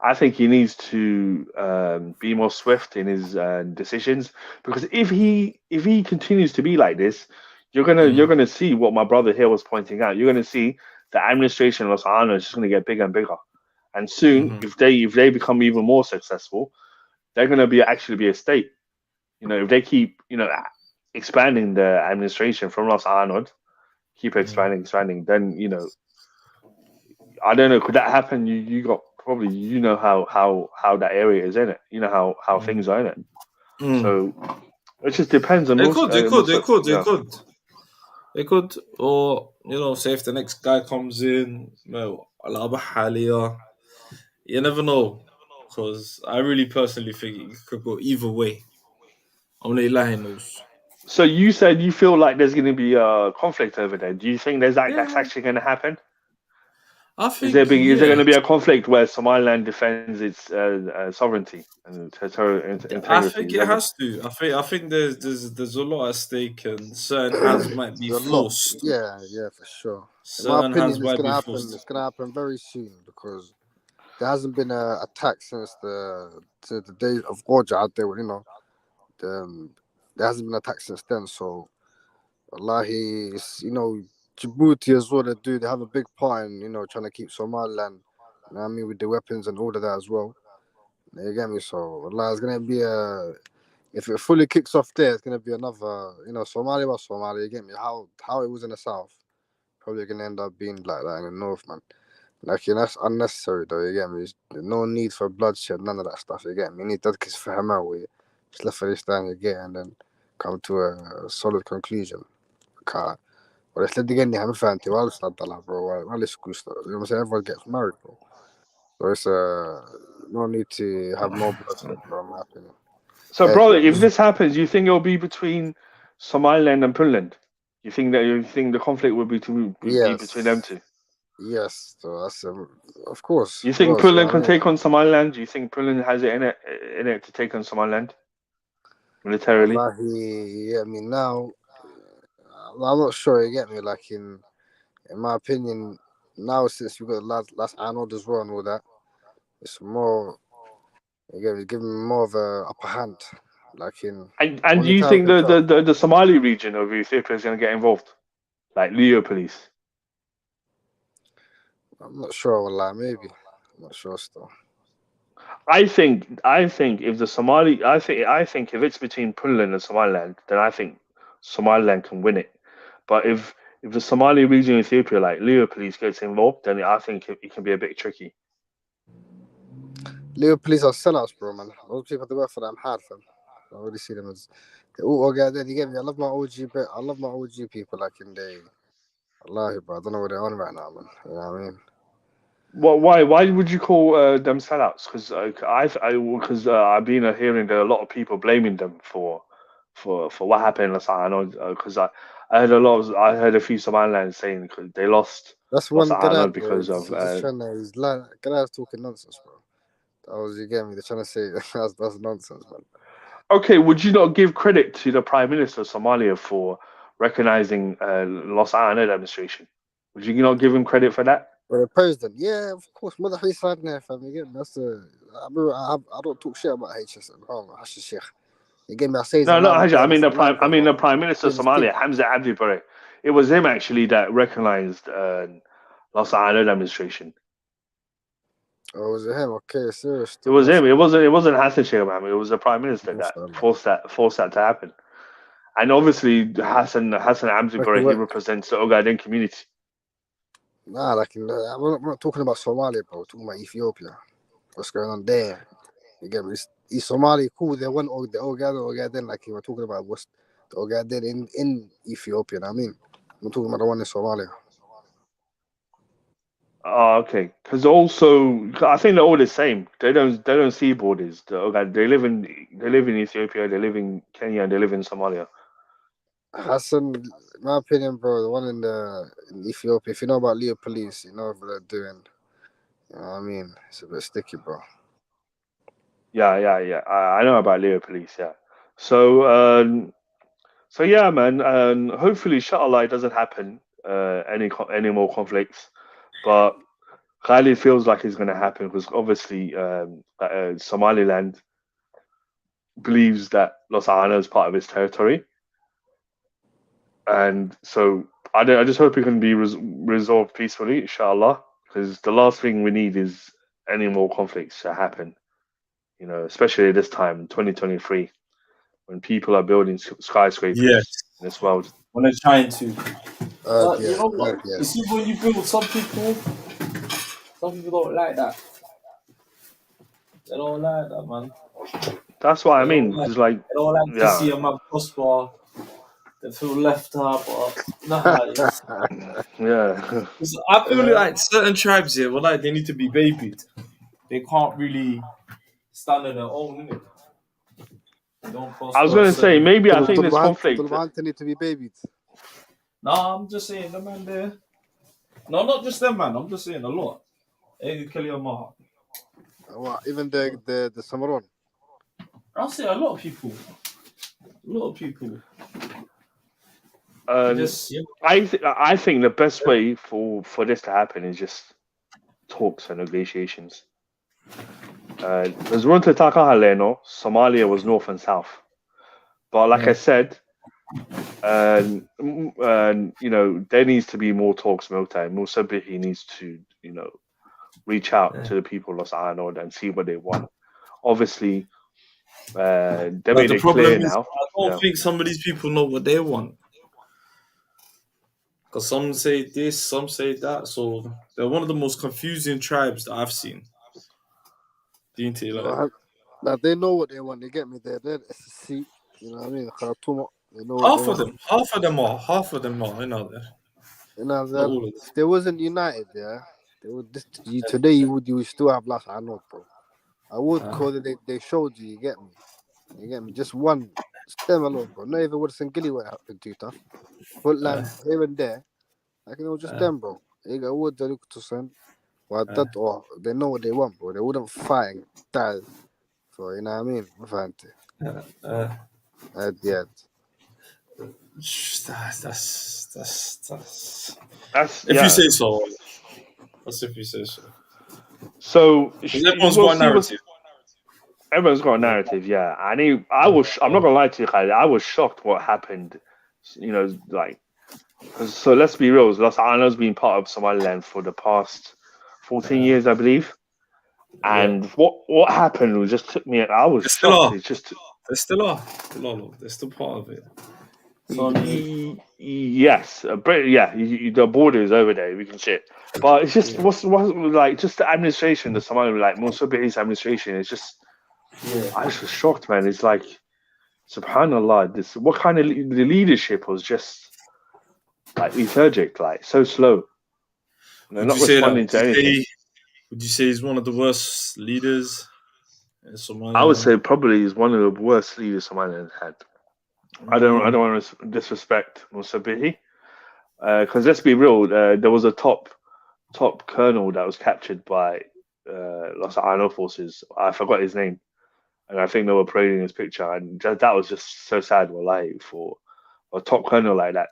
I think he needs to be more swift in his decisions, because if he continues to be like this, you're gonna see what my brother here was pointing out. You're gonna see the administration of Los Angeles is just gonna get bigger and bigger, and soon if they become even more successful, they're gonna actually be a state. If they keep expanding the administration from Los Angeles, keep expanding, then I don't know. Could that happen? You got probably how that area is in it. How things are in it. So it just depends on. They could, or say if the next guy comes in, you never know, because I really personally think it could go either way. Only Allah knows. So you said you feel like there's going to be a conflict over there. Do you think that's actually going to happen? I think is there going to be a conflict where Somaliland defends its sovereignty and territorial integrity? I think it has to. I think there's a lot at stake, and certain hands might be forced. Yeah, for sure. In my opinion, it's going to happen. It's going to happen very soon, because there hasn't been an attack since the days of Roger out there. there hasn't been attacks since then. So, wallahi, Djibouti as well. They have a big part in trying to keep Somaliland. You know what I mean, with the weapons and all of that as well. You get me? So, wallahi, it's gonna be if it fully kicks off there, it's gonna be another. Somalia was Somalia. You get me? How it was in the south, probably gonna end up being like that in the north, man. Like, that's unnecessary though, you get me? There's no need for bloodshed, none of that stuff, you get me? You need that kiss for him out with just let for this time you get and then come to a solid conclusion. But it's let again, I'm fan to all start bro. All is cool stuff. You know what I'm saying? Everyone gets married, bro. So it's no need to have more bloodshed, bro, in my opinion. So, bro, if this happens, you think it'll be between Somaliland and Puntland? You think the conflict will be between them two? Yes, so that's of course. You think Puntland can take on Somaliland? Do you think Puntland has it in it to take on Somaliland militarily? Wallahi, now I'm not sure. You get me? Like in my opinion, now since we've got last Arnold as well and all that, it's more. You give me more of a upper hand. Like in. And do you think the Somali region of Ethiopia is going to get involved, like Leo police? I'm not sure. Like maybe. I'm not sure still. I think if the Somali, I think if it's between Puntland and Somaliland, then I think Somaliland can win it. But if the Somali region of Ethiopia, like Leo police, gets involved, then I think it can be a bit tricky. Leo police are sellouts, bro, man. Those people that work for them hard, fam. I already see them as they all guys. You get me? I love my OG people. Like in Allah, bro. I don't know what they're on right now, man. You know what I mean? Well, why would you call them sellouts? Because I've been hearing there are a lot of people blaming them for what happened last time. I know because I heard a few Somaliland saying because they lost. That's one Arnold because of. He's like Gadda's talking nonsense, bro. That was, you get me? They're trying to say that's nonsense, man. Okay, would you not give credit to the Prime Minister of Somalia for recognizing Los Angeles demonstration? Would you not give him credit for that? Well, the president, yeah, of course. Mother Hassan there, fam. You get me? That's I don't talk shit about HS. You get me? I say no, I mean the Prime Minister of Somalia, Hamza Abdi Bare. It was him actually that recognized Los Angeles demonstration. Oh, was it him? Okay, serious. It was him. It wasn't Hassan Sheikh Mohammed. It was the Prime Minister that forced that to happen. And obviously Hassan Abdi Bare, he represents the Ogaden community. Nah, like I'm not talking about Somalia, bro. I'm talking about Ethiopia. What's going on there? You get me? It's Somalia, cool. They went the Ogaden, like you were talking about what's the Ogaden in Ethiopia. I mean, I'm talking about the one in Somalia. Oh, okay. Because also, I think they're all the same. They don't see borders. They live in Ethiopia. They live in Kenya. And they live in Somalia. Hassan, in my opinion, bro, the one in Ethiopia. If you know about Leo police, you know what they're doing. You know what I mean? It's a bit sticky, bro. Yeah. I know about Leo police. Yeah. So yeah, man. Hopefully, inshallah, it doesn't happen. Any more conflicts, but highly feels like it's going to happen because obviously Somaliland believes that Los Angeles is part of its territory, and so I just hope it can be resolved peacefully, inshallah, because the last thing we need is any more conflicts to happen. You know, especially this time, 2023, when people are building skyscrapers in this world. When they're trying to. You know what? You see, when you build, some people don't like that. They don't like that, man. That's what I mean. It's like they don't like to see a man prosper. They feel left out, but yeah. I feel like certain tribes here, well, like they need to be babied. They can't really stand on their own, innit? I was going to say, maybe I think this conflict. They need to be babied. No, I'm just saying the man there. No, not just them, man. I'm just saying a lot. Hey, Kelly Omaha. What? Even the Samaron. I'll say a lot of people. I think the best way for this to happen is just talks and negotiations. Because Somalia was north and south. But like I said, you know, there needs to be more talks, Miltai. Musabihi needs to, you know, reach out to the people of Los Anod and see what they want. Obviously, they made it clear now. I don't think some of these people know what they want. Because some say this, some say that. So they're one of the most confusing tribes that I've seen. Do you think like that? They know what they want. They get me there. They're SSC. You know what I mean? They know half of them are, you know that. You know, if they wasn't united, yeah, they would today you would still have lost. I know, bro. I would call it. They showed you. You get me. Just one stem alone, bro. Not even what Singili went out to tough. Footland here and there. Like it was just them, bro. They got wood to look to send. Well, that or they know what they want, bro. They wouldn't fight and die for, you know what I mean? At the end. That's if you say so. That's if you say so. So everyone's got a narrative. Everyone's got a narrative, yeah. I'm not gonna lie to you, Khalid. I was shocked what happened. You know, like, so let's be real. Los Anod's been part of Somaliland for the past 14 years, I believe. And what happened was just took me. I was shocked. It's just they still are. They're still part of it. So, yes, the border is over there. We can shit, but it's just what's like just the administration, the Somali like Musabihi's administration. It's just I was just shocked, man. It's like subhanallah. This what kind of the leadership was just like lethargic, like so slow. They're not responding to anything. Would you say he's one of the worst leaders in Somalia? I would say probably he's one of the worst leaders Somaliland had. I don't want to disrespect Musabihi, because let's be real. There was a top colonel that was captured by Los Anod forces. I forgot his name, and I think they were parading his picture, and that was just so sad. Like for a top colonel like that.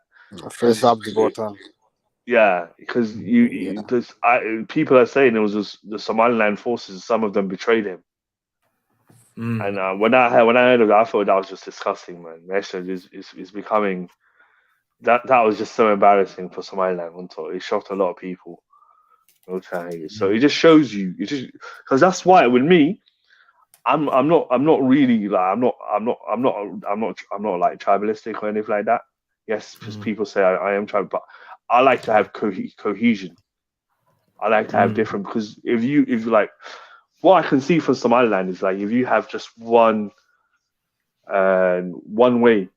First up the bottom. Yeah, because people are saying it was just the Somaliland forces. Some of them betrayed him. And when I heard of that, I thought that was just disgusting, man. It's becoming that was just so embarrassing for Somaliland. It shocked a lot of people. Okay, so it just shows you, because that's why with me, I'm not really like I'm not like tribalistic or anything like that. Yes, because people say I am tribal, but I like to have cohesion. I like to have different, because if you like. What I can see from Somaliland is like if you have just one way,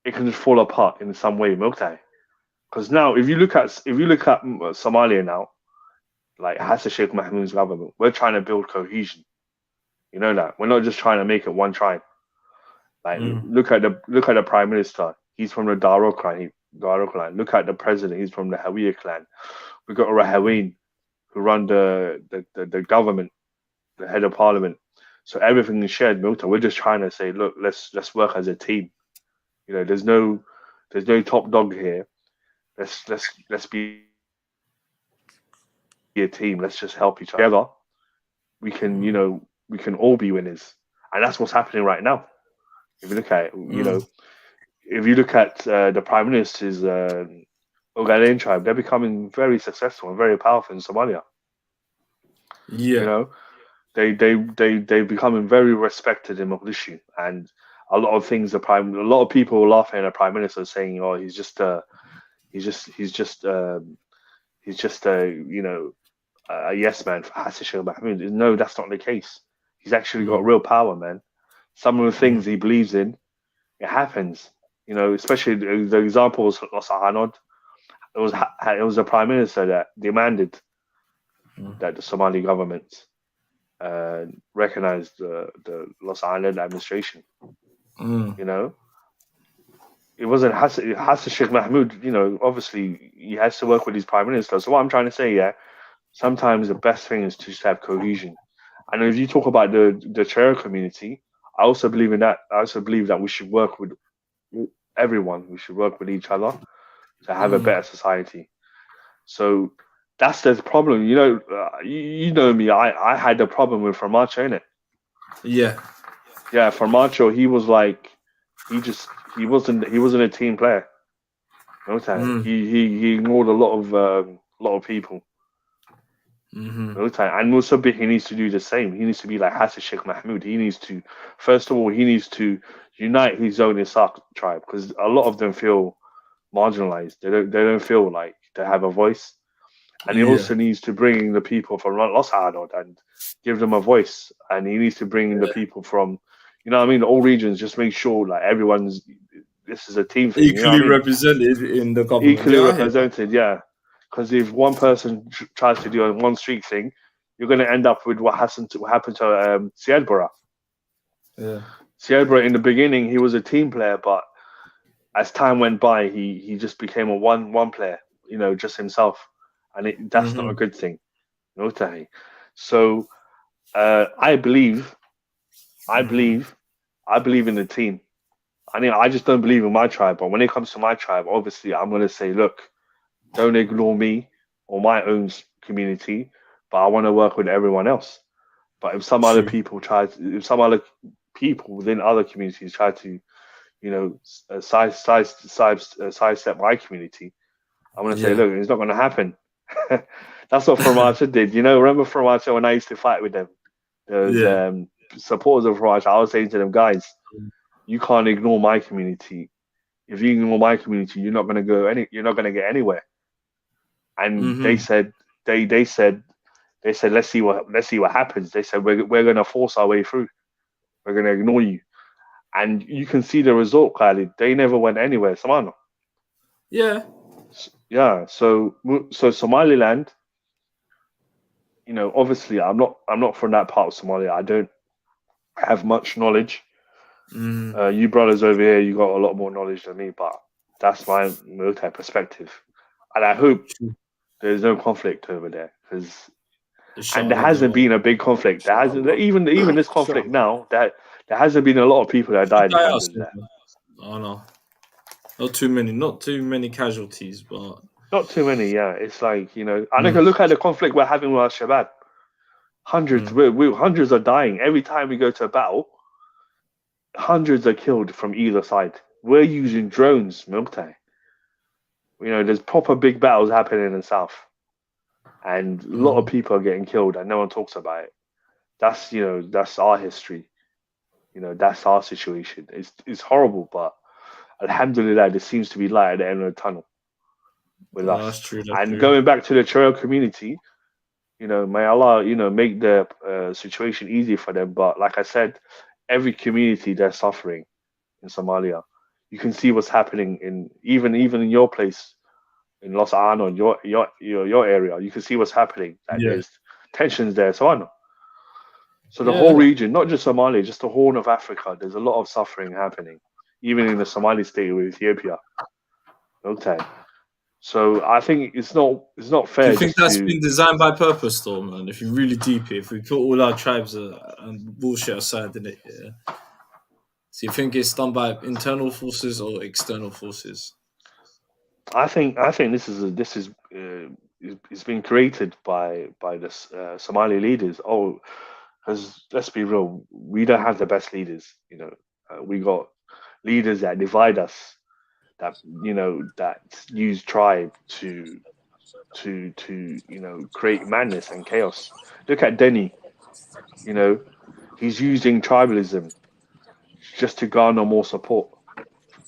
it can just fall apart in some way, Miltai. Because now, if you look at Somalia now, like Hassan Sheikh Mahmoud's government, we're trying to build cohesion. You know that we're not just trying to make it one tribe. Like look at the prime minister. He's from the Daro clan. Look at the president. He's from the Hawiye clan. We got Jareerweyne, who run the government. The head of parliament, so everything is shared. Milta, we're just trying to say, look, let's work as a team. You know, there's no top dog here. Let's be a team. Let's just help each other. Together, we can, you know, we can all be winners, and that's what's happening right now. If you look at it, you know, if you look at the prime minister's Ogaden tribe, they're becoming very successful and very powerful in Somalia. Yeah, you know. They're becoming very respected in Mogadishu, and a lot of things. A lot of people laughing at the prime minister, saying, "Oh, he's just a yes man for Hassan Sheikh Mahmoud." No, that's not the case. He's actually got real power, man. Some of the things he believes in, it happens. You know, especially the example was Los Anod. It was the prime minister that demanded that the Somali government recognized the Los Anod administration. You know, it wasn't Hassan Sheikh Mahmoud. You know, obviously he has to work with his prime minister. So what I'm trying to say, sometimes the best thing is to just have cohesion. And if you talk about the Cherokee community, I also believe in that. I also believe that we should work with everyone. We should work with each other to have a better society. So that's the problem. You know, you know me. I had the problem with Formaggio, innit? Yeah. Yeah, Formaggio, he was like, he wasn't a team player. Okay, he ignored a lot of people. Okay, and Musa he needs to do the same. He needs to be like Hassan Sheikh Mahmoud. He needs to, first of all, unite his own Isaac tribe, because a lot of them feel marginalized. They don't feel like they have a voice. And he also needs to bring in the people from Los Angeles and give them a voice. And he needs to bring in the people from, you know what I mean, all regions. Just make sure like this is a team thing. Equally, you know, represented in the government. Equally represented, yeah. Because if one person tries to do a one streak thing, you're going to end up with what happened to Siadborough. Yeah. Siadborough, in the beginning, he was a team player, but as time went by, he just became a one player, you know, just himself. And that's not a good thing. So I believe in the team. I mean, I just don't believe in my tribe. But when it comes to my tribe, obviously, I'm going to say, look, don't ignore me or my own community, but I want to work with everyone else. But if some other people within other communities try to, you know, sidestep my community, I'm going to say, look, it's not going to happen. That's what Farmacha did. You know, remember Farmacha when I used to fight with them? Those supporters of Farmacha, I was saying to them, guys, you can't ignore my community. If you ignore my community, you're not going to get anywhere. And they said, let's see what happens. They said, we're going to force our way through. We're going to ignore you. And you can see the result, Khalid. They never went anywhere, Samano. Yeah. Yeah, so Somaliland, you know, obviously I'm not from that part of Somalia. I don't have much knowledge. You brothers over here, you got a lot more knowledge than me, but that's my military perspective, and I hope there's no conflict over there, and there hasn't been a big conflict. There hasn't even this conflict now. That there hasn't been a lot of people that died. Oh no. Not too many casualties, but not too many. Yeah, it's like, you know, I look at the conflict we're having with Al-Shabaab. Hundreds are dying every time we go to a battle. Hundreds are killed from either side. We're using drones, Miltai. You know, there's proper big battles happening in the south, and a lot of people are getting killed, and no one talks about it. That's, you know, that's our history. You know, that's our situation. It's horrible, but Alhamdulillah, there seems to be light at the end of the tunnel with us. That's true. Going back to the Choreo community, you know, may Allah, you know, make the situation easy for them. But like I said, every community they're suffering in Somalia. You can see what's happening in even in your place in Los Angeles, your area. You can see what's happening. Like there's tensions there, so on. So the whole region, not just Somalia, just the Horn of Africa, there's a lot of suffering happening. Even in the Somali state with Ethiopia. Okay. So I think it's not fair. Do you think that's been designed by purpose, though, man? If you really deep it, if we put all our tribes and bullshit aside in it, so you think it's done by internal forces or external forces? I think this is it's been created by the Somali leaders. Oh, because let's be real, we don't have the best leaders. You know, we got leaders that divide us, that, you know, that use tribe to you know, create madness and chaos. Look at Denny. You know, he's using tribalism just to garner more support.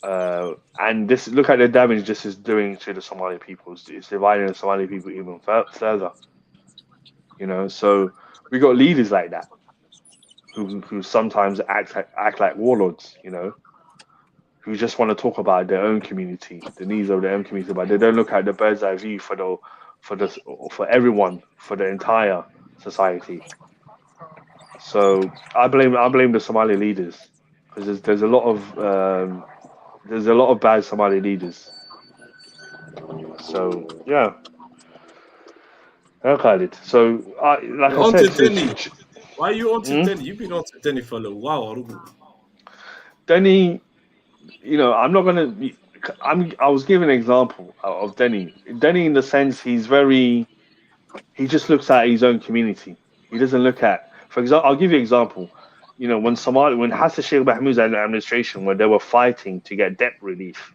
And look at the damage this is doing to the Somali people. It's dividing the Somali people even further. You know, so we got leaders like that who sometimes act like warlords. You know, who just want to talk about their own community, the needs of their own community, but they don't look at the bird's eye view for everyone, for the entire society. So I blame the Somali leaders, because there's a lot of bad Somali leaders. So yeah, okay. So like I said, Denny. Why are you on to Denny? You've been on to Denny for a little while. Denny, you know, I'm not gonna. I was giving an example of Denny. Denny, in the sense, he just looks at his own community. He doesn't look at, for example, I'll give you an example. you know, when Hassan Sheikh Mahmoud's administration, when they were fighting to get debt relief,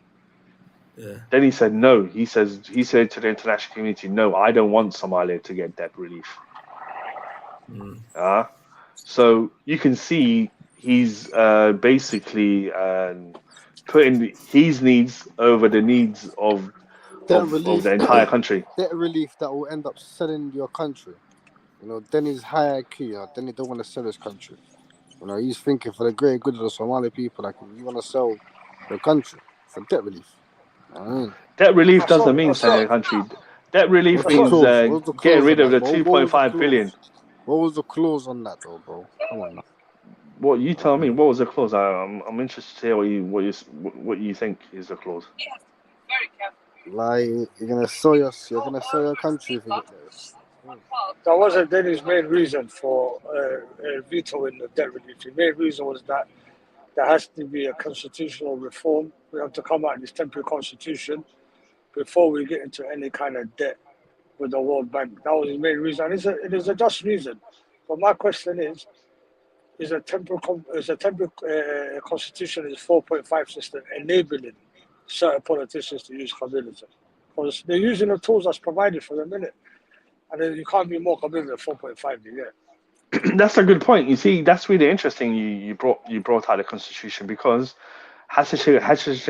then he said no. He said to the international community, no, I don't want Somalia to get debt relief. So you can see he's basically putting his needs over the needs of the entire country. Debt relief that will end up selling your country. You know, then he's high IQ. You know, then he don't want to sell his country. You know, he's thinking for the greater good of the Somali people. Like, you want to sell your country for debt relief. Debt relief doesn't mean selling your country. Debt relief means getting rid of the 2.5 billion. What was the clause on that, though, bro? Come on now. What you tell me? What was the clause? I'm interested to hear what you think is the clause. Like, you're gonna sell your country if you get this. That wasn't Denny's main reason for vetoing the debt relief. The main reason was that there has to be a constitutional reform. We have to come out of this temporary constitution before we get into any kind of debt with the World Bank. That was his main reason. And it is a just reason. But my question is a temporary constitution is 4.5 system enabling certain politicians to use Qabilism? Because they're using the tools that's provided for them, innit? And then you can't be more Qabilism than 4.5, yeah. That's a good point. You see, that's really interesting. You brought out the constitution, because Hassan Sheikh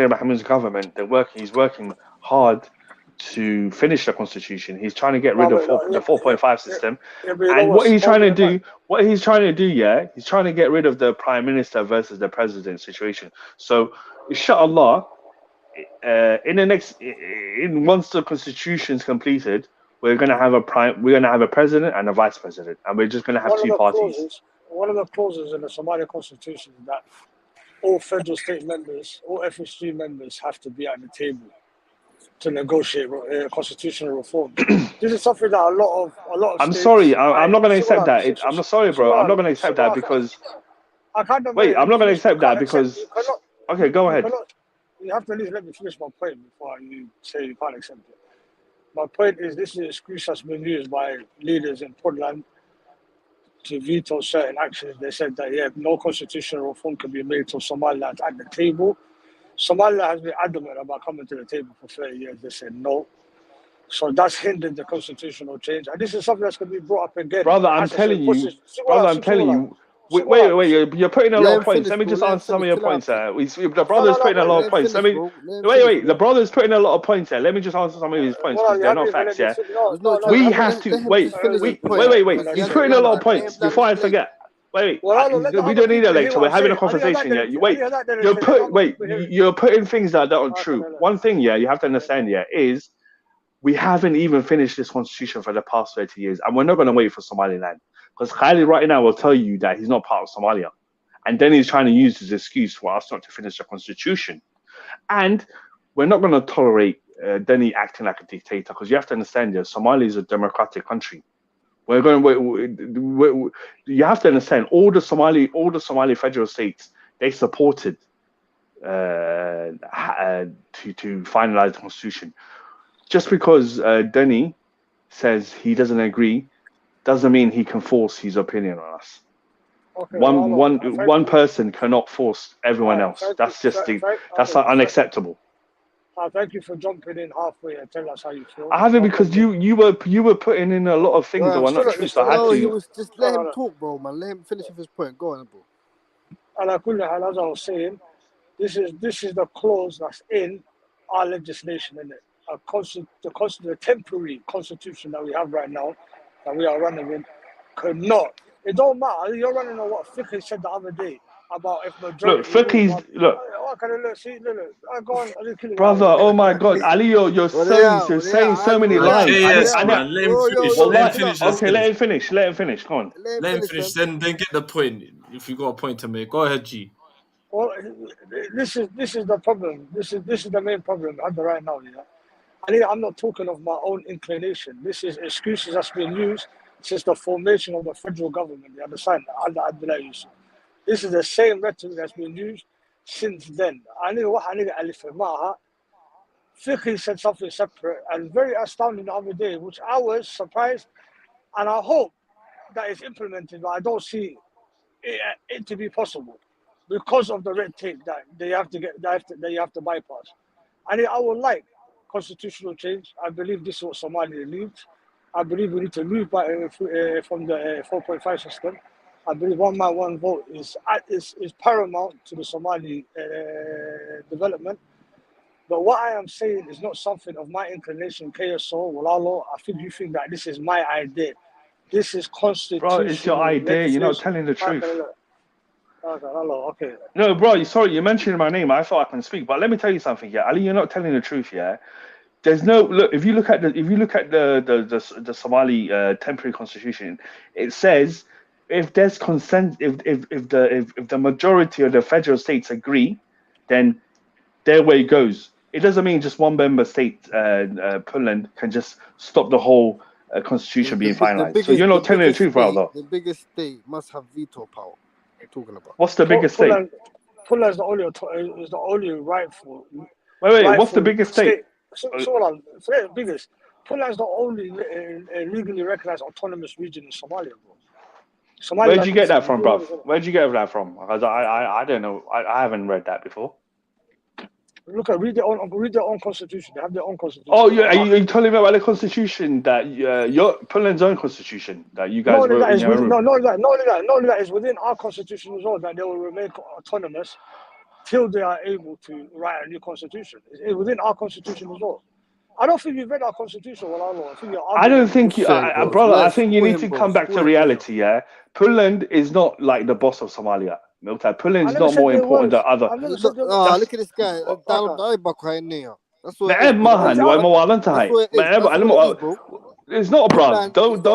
Mohammed's government, he's working hard to finish the constitution. He's trying to get rid of the 4.5 system. And what he's trying to do, he's trying to get rid of the prime minister versus the president situation. So, inshallah, once the constitution's completed, we're gonna have a president and a vice president, and we're just gonna have two parties. One of the clauses in the Somali constitution is that all federal state members, all FSG members, have to be at the table to negotiate constitutional reform. This is something that a lot of. I'm sorry, I'm not going to accept that. I'm sorry, bro. I'm not going to accept that because. Wait, I'm not going to accept that because. Okay, go ahead. You have to at least let me finish my point before you say you can't accept it. My point is, this is an excuse that's been used by leaders in Puntland to veto certain actions. They said that, no constitutional reform can be made till Somaliland's at the table. Somaliland has been adamant about coming to the table for 30 years. They said no. So that's hindered the constitutional change. And this is something that's going to be brought up again. Brother, I'm telling you. Wait, you're putting a lot of points. Let me just answer some of your points there. The brother's putting a lot of points. Wait, the brother's putting a lot of points there. Let me just answer some of his points, because they're not facts, yeah? We have to, wait. He's putting a lot of points before I forget. Wait. We don't need a lecture. We're having a conversation, yeah? You're putting things that aren't true. One thing, yeah, you have to understand, yeah, is we haven't even finished this constitution for the past 30 years, and we're not going to wait for Somaliland. Because Khalid right now will tell you that he's not part of Somalia. And then he's trying to use this excuse for us not to finish the constitution. And we're not going to tolerate Denny acting like a dictator, because you have to understand, Somalia is a democratic country. You have to understand, all the Somali federal states, they supported to finalize the constitution. Just because Denny says he doesn't agree, doesn't mean he can force his opinion on us. Okay, one person cannot force everyone else. That's unacceptable. Thank you for jumping in halfway and telling us how you feel. I haven't, because you were putting in a lot of things that were not true. So I had to. Just let him talk, bro, man. Let him finish with his point. Go on, bro. And as I was saying, this is the clause that's in our legislation, isn't it? The temporary constitution that we have right now, that we are running in, cannot. It don't matter. You're running on what Fiqh said the other day about if majority. Look. Go on, brother. Oh my God, Ali, you're saying so many lies. Let him finish. Okay, let him finish. Come on. Let him finish. Then get the point. If you got a point to make, go ahead, G. Well, this is the problem. This is the main problem I have right now. Yeah, I'm not talking of my own inclination. This is excuses that's been used since the formation of the federal government. You understand? This is the same rhetoric that's been used since then. Fiqh said something separate and very astounding the other day, which I was surprised, and I hope that it's implemented, but I don't see it to be possible because of the red tape that they have to bypass. And I would like constitutional change. I believe this is what Somalia needs. I believe we need to move from the 4.5 system. I believe one man, one vote is paramount to the Somali development. But what I am saying is not something of my inclination, KSO, Walalo. I think you think that this is my idea. This is constitutional. Bro, it's your idea. You're not telling the truth. Okay. No, bro, sorry, you mentioned my name. I thought I can speak. But let me tell you something, yeah. Ali, you're not telling the truth, yeah. There's no look. If you look at the Somali temporary constitution, it says if there's consent, if the majority of the federal states agree, then their way goes. It doesn't mean just one member state, Puntland, can just stop the whole constitution being finalized. So you're not telling the truth, brother. The biggest state must have veto power. You're talking about. What's the biggest state? Puntland is the only rightful. Wait. What's the biggest state? So hold on. Forget the biggest. Puntland is the only legally recognized autonomous region in Somalia, bro. Where'd you get that from, bro? Where'd you get that from? Because I don't know. I haven't read that before. Look at read their own constitution. They have their own constitution. Oh, yeah. Are you telling me about the constitution that your Puntland's own constitution that you guys wrote in your room? Not only that is within our constitution as well that they will remain autonomous till they are able to write a new constitution. It's within our constitution as well. I don't think you've read our constitution. I don't think you, brother. I think you need to come back to reality. Yeah, Puntland is not like the boss of Somalia. Puntland is not more important than other. Look at this guy. That's what it's not, bro. Don't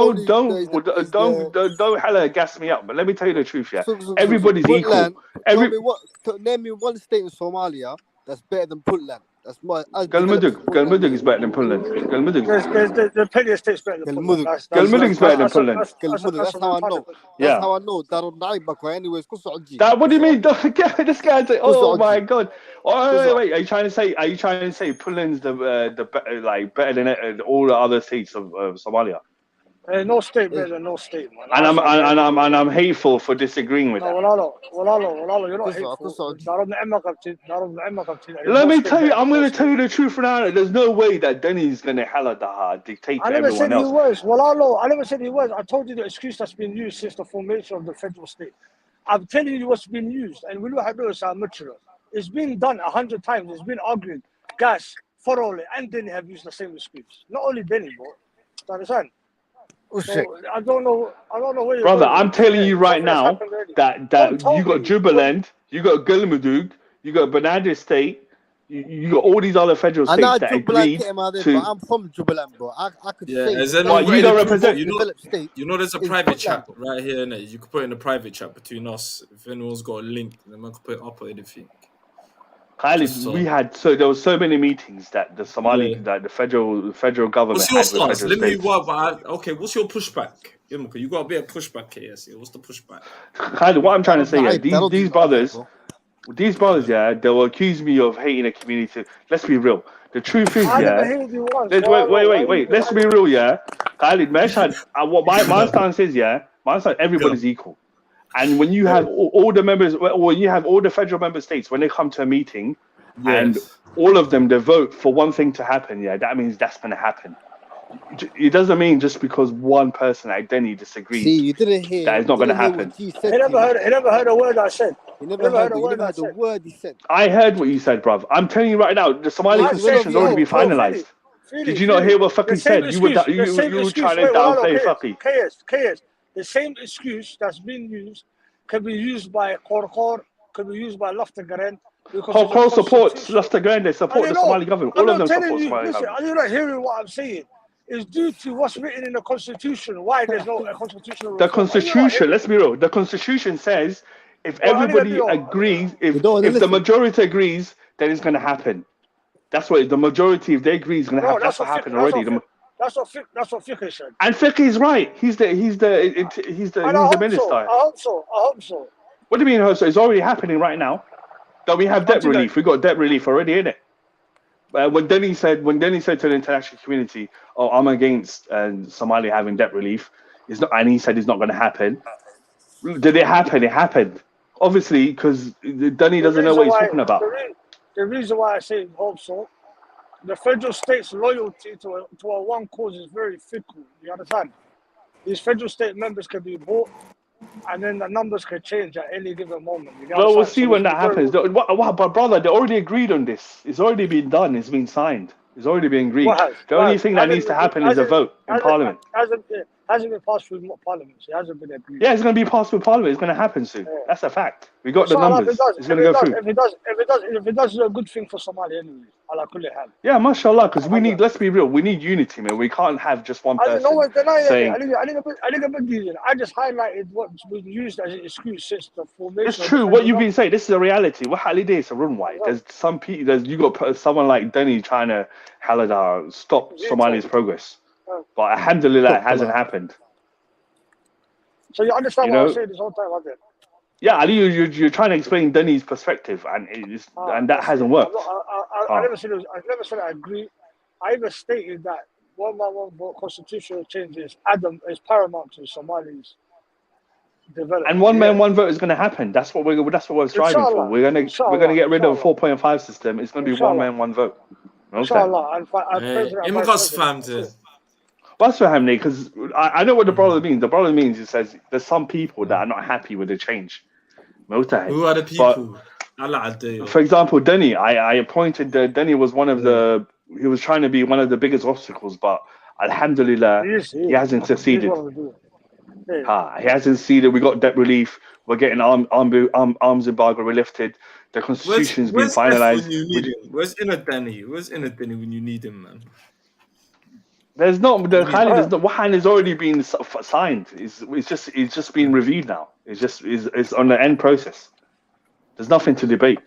hella gas me up. But let me tell you the truth, yeah. Everybody's equal. Name me one state in Somalia that's better than Puntland. That's my. Galmudug is better than Puntland. There's plenty of states better than Puntland. Galmudug is better than Puntland. That's how I know. Yeah. That's how I know. Anyways, what do you mean? This guy's like, oh my god. Oh, wait. Are you trying to say Puntland's better than all the other states of Somalia? No state better than no state, man. And I'm hateful for disagreeing with that. Walalo, you're not hateful. Let me tell you, I'm going to tell you the truth now. There's no way that Denny's going to dictate to everyone else. I never said he was. I told you the excuse that's been used since the formation of the federal state. I'm telling you what's been used, and we know how to do it. It's been done 100 times. It's been argued. Gas, Forole, and Denny have used the same excuse. Not only Denny, bro. Do you understand? So, I don't know where you're brother, going. I'm telling you right now that you got Jubaland, you got Galmudug, you got Banana State, you got all these other federal states that agreed to. I'm from Jubaland, bro. I could say. You don't represent. You know, there's a private chat right here, innit? You could put in a private chat between us. If anyone's got a link, then man could put it up or anything. Khalid, there was so many meetings that the Somali, that the federal government. What's your stance? What's your pushback? You got a bit of pushback here. What's the pushback? Khalid, what I'm trying to say is these brothers, yeah, they will accuse me of hating a community. Let's be real. The truth is, yeah. Wait. Let's be real, yeah. Khalid, my stance is, yeah. My stance, everybody's equal. And when you have all the members, or you have all the federal member states, when they come to a meeting, and all of them, they vote for one thing to happen, yeah, that means that's going to happen. It doesn't mean just because one person like Denny disagrees. See, you didn't hear that it's not going to happen. He never heard a word I said. You never heard the word he said. I heard what you said, bruv. I'm telling you right now, the Somali constitution's already been finalized. Did you not hear what fucking said? You were trying to downplay fucking. KS. The same excuse that's been used can be used by Korkor, can be used by Loftagaren. Korkor supports Loftagaren, they support the Somali government. All of them support the Somali government. Are you not hearing what I'm saying? It's due to what's written in the Constitution. Why there's no constitutional reform. The Constitution, let's be real, the Constitution says if everybody agrees, if the majority agrees, then it's going to happen. That's what the majority, if they agree, is going to happen. That's what happened already. That's what Fiqh said. And Fiqh is right. He's the minister. I hope so. What do you mean, hope so? It's already happening right now. That we have debt relief. We got debt relief already, innit? When Denny said to the international community, "Oh, I'm against Somalia having debt relief," and he said it's not going to happen. Did it happen? It happened. Obviously, because Dunny doesn't know what he's talking about. The reason why I say hope so, the federal state's loyalty to a one cause is very fickle. You understand? These federal state members can be bought, and then the numbers can change at any given moment. Well, we'll see when that happens. But brother, they already agreed on this. It's already been done. It's been signed. It's already been agreed. The only thing that needs to happen is a vote in Parliament. Hasn't been passed through Parliament. It hasn't been agreed. Yeah, it's going to be passed through Parliament. It's going to happen soon. Yeah. That's a fact. We got the numbers. It's going to go through. If it does, it's a good thing for Somalia anyway. Yeah, mashallah. Because we need. Let's be real. We need unity, man. We can't have just one person saying. I just highlighted what's been used as an excuse since the formation. It's true. What you've been saying. This is a reality. What holiday is a runway. There's some people. You got someone like Denny trying to stop Somalia's progress. But alhamdulillah, it hasn't happened. So you understand what I'm saying this whole time, wasn't it? Yeah, Ali, you're trying to explain Denny's perspective, and that hasn't worked. I never said I agree. I even stated that 1-1 vote constitutional changes is paramount to Somali's development. And one man, one vote is going to happen. That's what we're striving for. We're going to get rid of a 4.5 system. It's going to be one man, one vote. Inshallah. That's for him, because I know what the brother means. The brother means he says there's some people that are not happy with the change. Who are the people? For example, Denny, I appointed Denny was one of the. He was trying to be one of the biggest obstacles, but alhamdulillah, he hasn't succeeded. He hasn't succeeded. We got debt relief. We're getting arms embargo lifted. The constitution's been finalized. Where's Inner Denny? Where's Inner Denny when you need him, man? There's not the Khalid is not. Wahan has already been signed. It's just been reviewed now. It's on the end process. There's nothing to debate.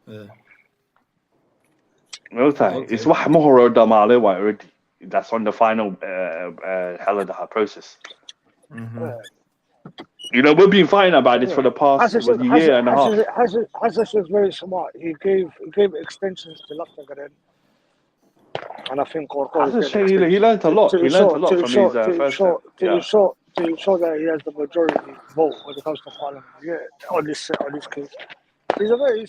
Yeah. Okay. It's Wahmohoro Damale already. That's on the final Haladaha process. You know, we've been fighting about this for the past year and a half. Hassan is very smart. He gave extensions to Laftagar. And I think he learned a lot. He learned a lot from his first term. To show that he has the majority vote when it comes to Parliament. Yeah, on this case. He learned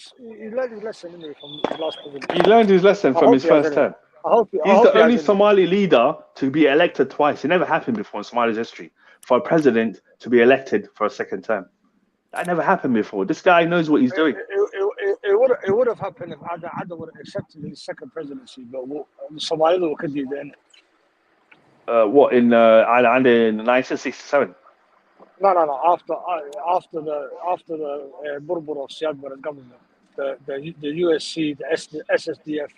his lesson anyway from the last president. He learned his lesson from his first term. He's the only Somali leader to be elected twice. It never happened before in Somalia's history for a president to be elected for a second term. That never happened before. This guy knows what he's doing. It would have happened if Adam would have accepted his second presidency, but Somalia could do then. What in 1967? No. After the Burbur of Siad Barre government, the USC, the SSDF,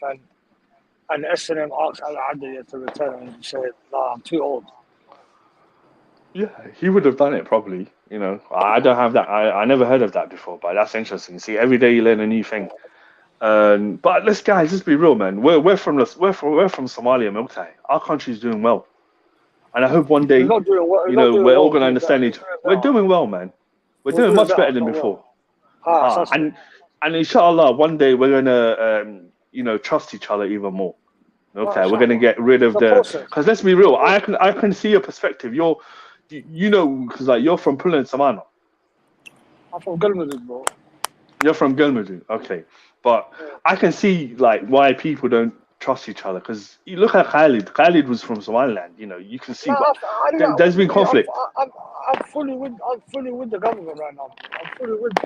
and the SNM asked Al Adiyah to return, and he said, "Nah, I'm too old." Yeah, he would have done it probably. You know, I don't have that. I never heard of that before, but that's interesting. See, every day you learn a new thing. But let's be real, man. We're from Somalia, Miltai. Our country's doing well, and I hope one day, we're all going to understand each other. We're doing well, man. We're doing much better than before. And inshallah, one day we're gonna, trust each other even more. Okay, we're gonna get rid of because let's be real. I can see your perspective. Because you're from Pulan Samana. I'm from Galmudug, bro. You're from Galmudug, okay. But I can see why people don't trust each other. Because you look at Khalid. Khalid was from Somaliland. You can see there's been conflict. I'm fully with the government right now.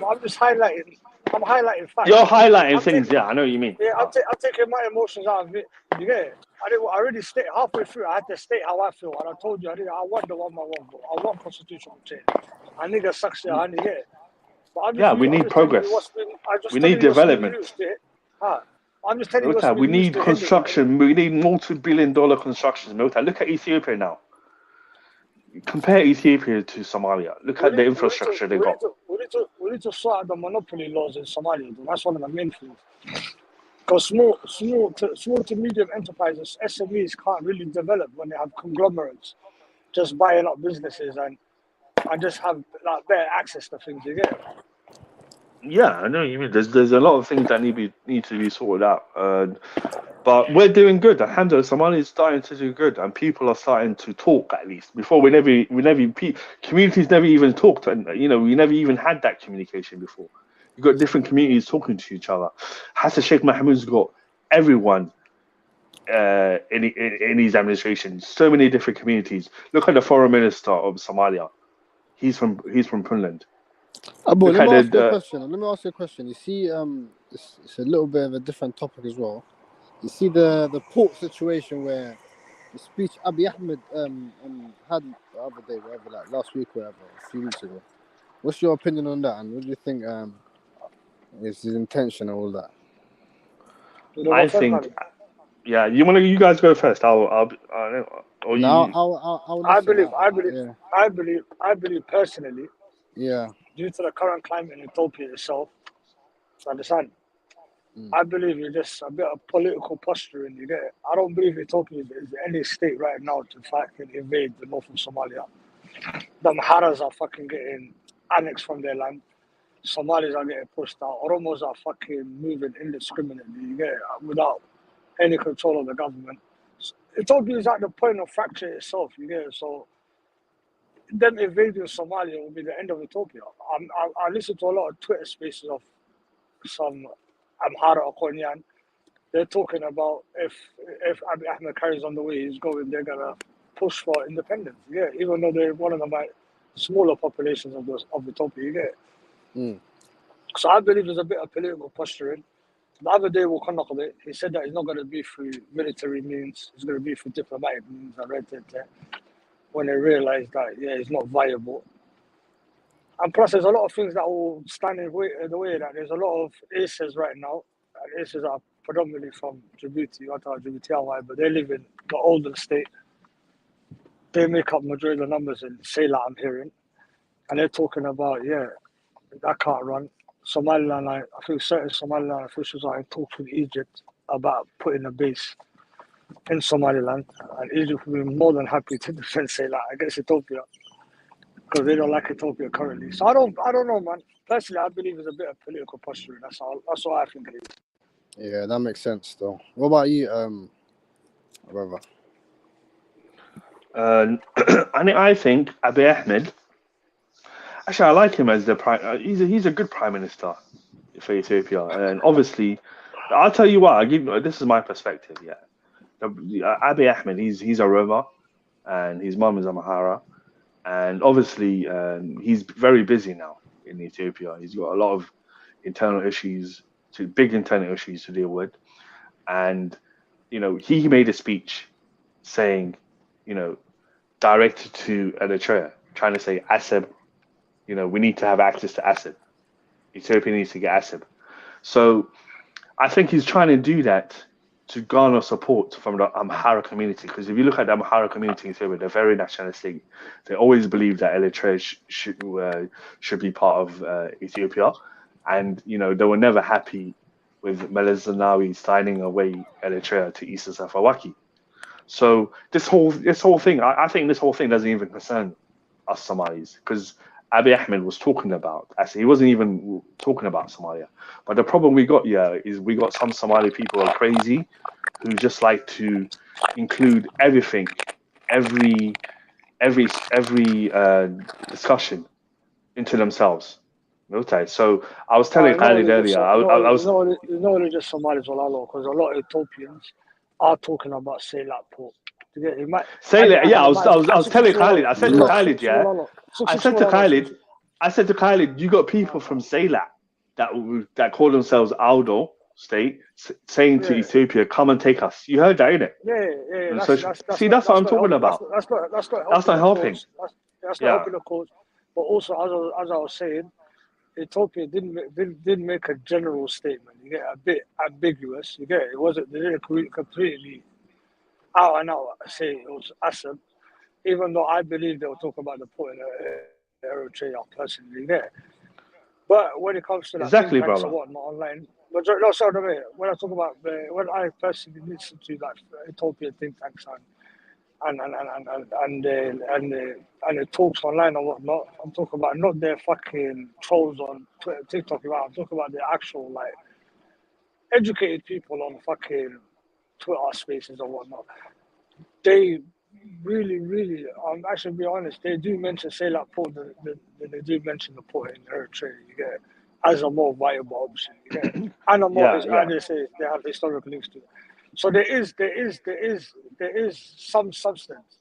I'm just highlighting. I'm highlighting facts. You're highlighting things, yeah. I know what you mean. Yeah, I'm taking my emotions out of it. You get it? I already state halfway through. I had to state how I feel, and I told you I want the 1-1 vote. I want constitutional change. I need a success. I need it. We need progress. We need development. I'm just telling you. We need construction. We need multi-billion-dollar constructions. Look at Ethiopia now. Compare Ethiopia to Somalia. Look at the infrastructure they got. We need to sort out the monopoly laws in Somalia. That's one of the main things. Because small to medium enterprises, SMEs can't really develop when they have conglomerates just buying up businesses and just have better access to things. You get it? Yeah, I know what you mean. There's a lot of things that need to be sorted out. But we're doing good. Alhamdulillah, Somalia is starting to do good, and people are starting to talk at least. Before communities never even talked, and we never even had that communication before. You've got different communities talking to each other. Hassan Sheikh Mahmoud's got everyone in his administration. So many different communities. Look at the foreign minister of Somalia. He's from Puntland. Abu, let me ask you a question. You see, it's a little bit of a different topic as well. You see the port situation where the speech Abiy Ahmed had the other day, whatever, like last week, whatever, a few weeks ago. What's your opinion on that, and what do you think is his intention and all that? I think, yeah. You guys go first. I believe personally. Yeah. Due to the current climate in Ethiopia itself, understand. I believe it's just a bit of political posturing. You get it? I don't believe Ethiopia is any state right now to fucking invade the north of Somalia. The Maharas are fucking getting annexed from their land. Somalis are getting pushed out. Oromos are fucking moving indiscriminately. You get it? Without any control of the government. Ethiopia is at the point of fracture itself. You get it? So them invading Somalia will be the end of Ethiopia. I listen to a lot of Twitter spaces of some Amhara or Konyan. They're talking about if Abiy Ahmed carries on the way he's going, they're gonna push for independence. Yeah, even though they're one of the smaller populations of Ethiopia. You get it? So I believe there's a bit of political posturing. The other day, he said that it's not going to be through military means; it's going to be through diplomatic means. I read it there when they realized that it's not viable. And plus, there's a lot of things that will stand in the way. That there's a lot of ACEs right now, and ACEs are predominantly from Djibouti, but they live in the older state. They make up majority of the numbers in Sela, I'm hearing, and they're talking about that can't run. Somaliland, I think certain Somaliland officials are in talks with Egypt about putting a base in Somaliland, and Egypt will be more than happy to defend Sela against Ethiopia because they don't like Ethiopia currently. So I don't know, man. Personally, I believe it's a bit of political posturing. That's what I think it is. Yeah, that makes sense, though. What about you, brother? I think Abiy Ahmed. Actually, I like him as the prime. He's a good prime minister for Ethiopia, and obviously, I'll tell you what. This is my perspective. Yeah, Abiy Ahmed. He's a Roma, and his mom is a Mahara, and obviously, he's very busy now in Ethiopia. He's got a lot of big internal issues to deal with, and he made a speech saying, directed to Eritrea, trying to say Asseb. We need to have access to Asseb. Ethiopia needs to get Asseb. So I think he's trying to do that to garner support from the Amhara community. Because if you look at the Amhara community in Ethiopia, they're very nationalistic. They always believe that Eritrea should be part of Ethiopia. And, they were never happy with Meles Zenawi signing away Eritrea to Issa Safawaki. So this whole thing, I think this whole thing doesn't even concern us Somalis, because Abiy Ahmed was talking about, actually, he wasn't even talking about Somalia. But the problem we got here is we got some Somali people who are crazy, who just like to include everything, every discussion into themselves. Okay, so I was telling Khalid earlier, it's not just Somalis, because a lot of Ethiopians are talking about Sela port. I was telling Khalid. I said to Khalid, I said to Khalid, you got people from Sela that call themselves Aldo State saying to Ethiopia, come and take us. You heard that, innit? Yeah. That's what I'm talking about. That's not helping. That's not helping the cause. But also, as I was saying, Ethiopia didn't make a general statement. You get a bit ambiguous. You get it. They didn't completely out and out say it was Assad, even though I believe they were talking about the port in Eritrea personally there. But when it comes to that exactly, think tanks brother. and whatnot online, when I talk about when I personally listen to like Ethiopian think tanks and the talks online and whatnot, I'm talking about not their fucking trolls on Twitter, TikTok. I'm talking about the actual like educated people on fucking Twitter spaces or whatnot, they really, I'm actually be honest, they do mention Seilat Port, they do mention the port in Eritrea, you get it, as a more viable option, you get it. And a more, and they say they have historical links to it. So there is some substance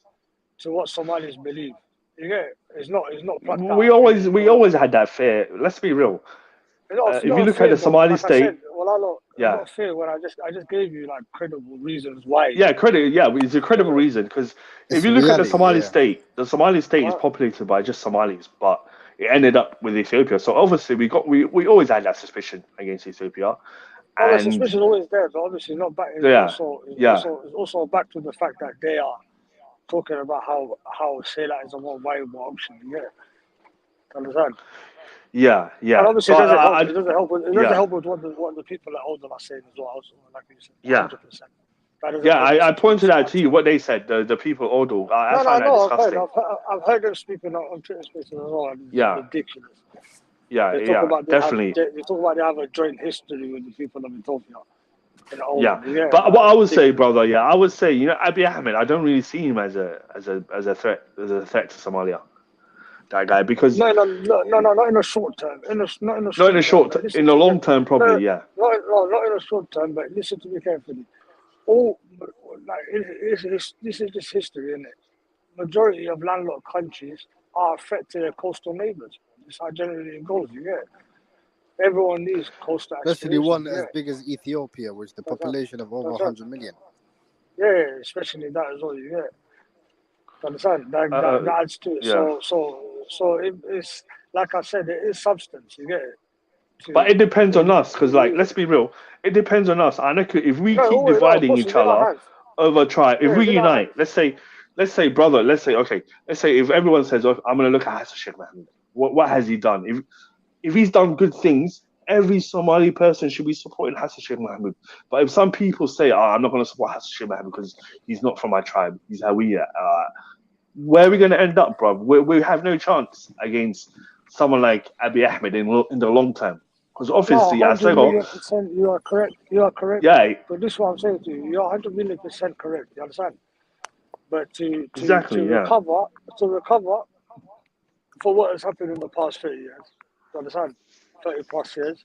to what Somalis believe. You get it? It's not plucked out. We always had that fear. Let's be real. If you look at the Somali state, it's not fair when I just gave you like credible reasons why. Yeah, it's a credible reason because if you look at the Somali state is populated by just Somalis, but it ended up with Ethiopia. So obviously we always had that suspicion against Ethiopia. Well, the suspicion is always there, but obviously not back. It's also back to the fact that they are talking about how Seilat is a more viable option. Yeah, understand? Yeah. And obviously, it doesn't help with what the people at Oldham are saying as well. Also, like you said, 100%. I pointed out to you what they said. The people at Oldham. I find that disgusting. I've heard them speaking on Twitter Spaces as well. It's ridiculous. Definitely. They talk about they have a joint history with the people of Ethiopia. But what I would say, brother, I would say, Abiy Ahmed, I don't really see him as a threat to Somalia. That guy, because no, not in the short term. In the long term, probably, not in the short term. But listen to me carefully. This is just history, isn't it? Majority of landlocked countries are a threat to their coastal neighbours. That's how generally it goes. You get it? Everyone needs coastal. Especially one as big as Ethiopia, which the population of over 100 million. Yeah, especially that as well. You get it? Understand? That adds to it. So it's like I said, it is substance. You get it? But it depends on us, because let's be real. It depends on us. I know if we keep dividing each other over tribe, if we unite, let's say, if everyone says, I'm going to look at Hassan Sheikh Mohammed. What has he done? If he's done good things, every Somali person should be supporting Hassan Sheikh Mohammed. But if some people say, I'm not going to support Hassan Sheikh Mohammed because he's not from my tribe, he's Hawiya, where are we going to end up, bro? We have no chance against someone like Abiy Ahmed in the long term. Because obviously, you are correct. You are correct. Yeah. But this is what I'm saying to you. You're 100 million % correct. You understand? But to recover for what has happened in the past 30 years, you understand? 30 plus years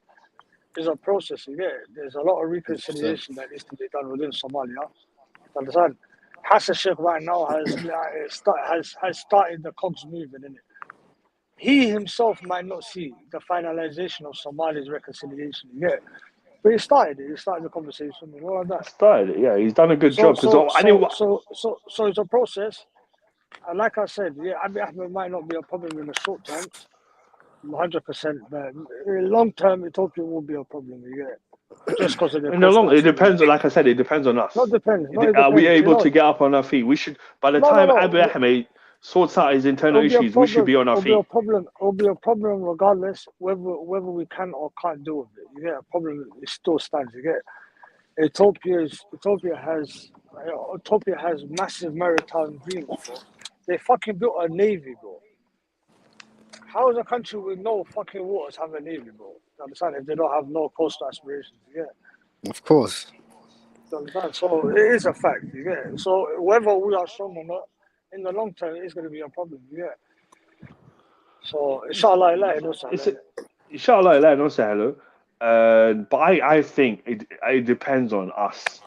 is a process. You get it? There's a lot of reconciliation that needs to be done within Somalia. You understand? Hassan Sheikh right now has started the cogs moving, innit? He himself might not see the finalization of Somalia's reconciliation yet, but he started it. He started the conversation and all of that. He's done a good job. So it's a process, and like I said, Abiy Ahmed might not be a problem in the short term, 100%, but in long term, Ethiopia will be a problem. You get it? Just because of the it depends. Like I said, it depends on us. Not depends. Are we able to get up on our feet? We should. By the time Abiy Ahmed sorts out his internal issues, we should be on our feet. It'll be a problem regardless whether we can or can't deal with it. You get a problem, it still stands. You get it? Ethiopia has massive maritime dreams, bro. They fucking built a navy, bro. How is a country with no fucking waters have a navy, bro? You understand? If they don't have no coastal aspirations, yeah. Of course. You understand? So it is a fact, you get it? So whether we are strong or not, in the long term, it's going to be a problem, yeah. So inshallah, but I think it depends on us,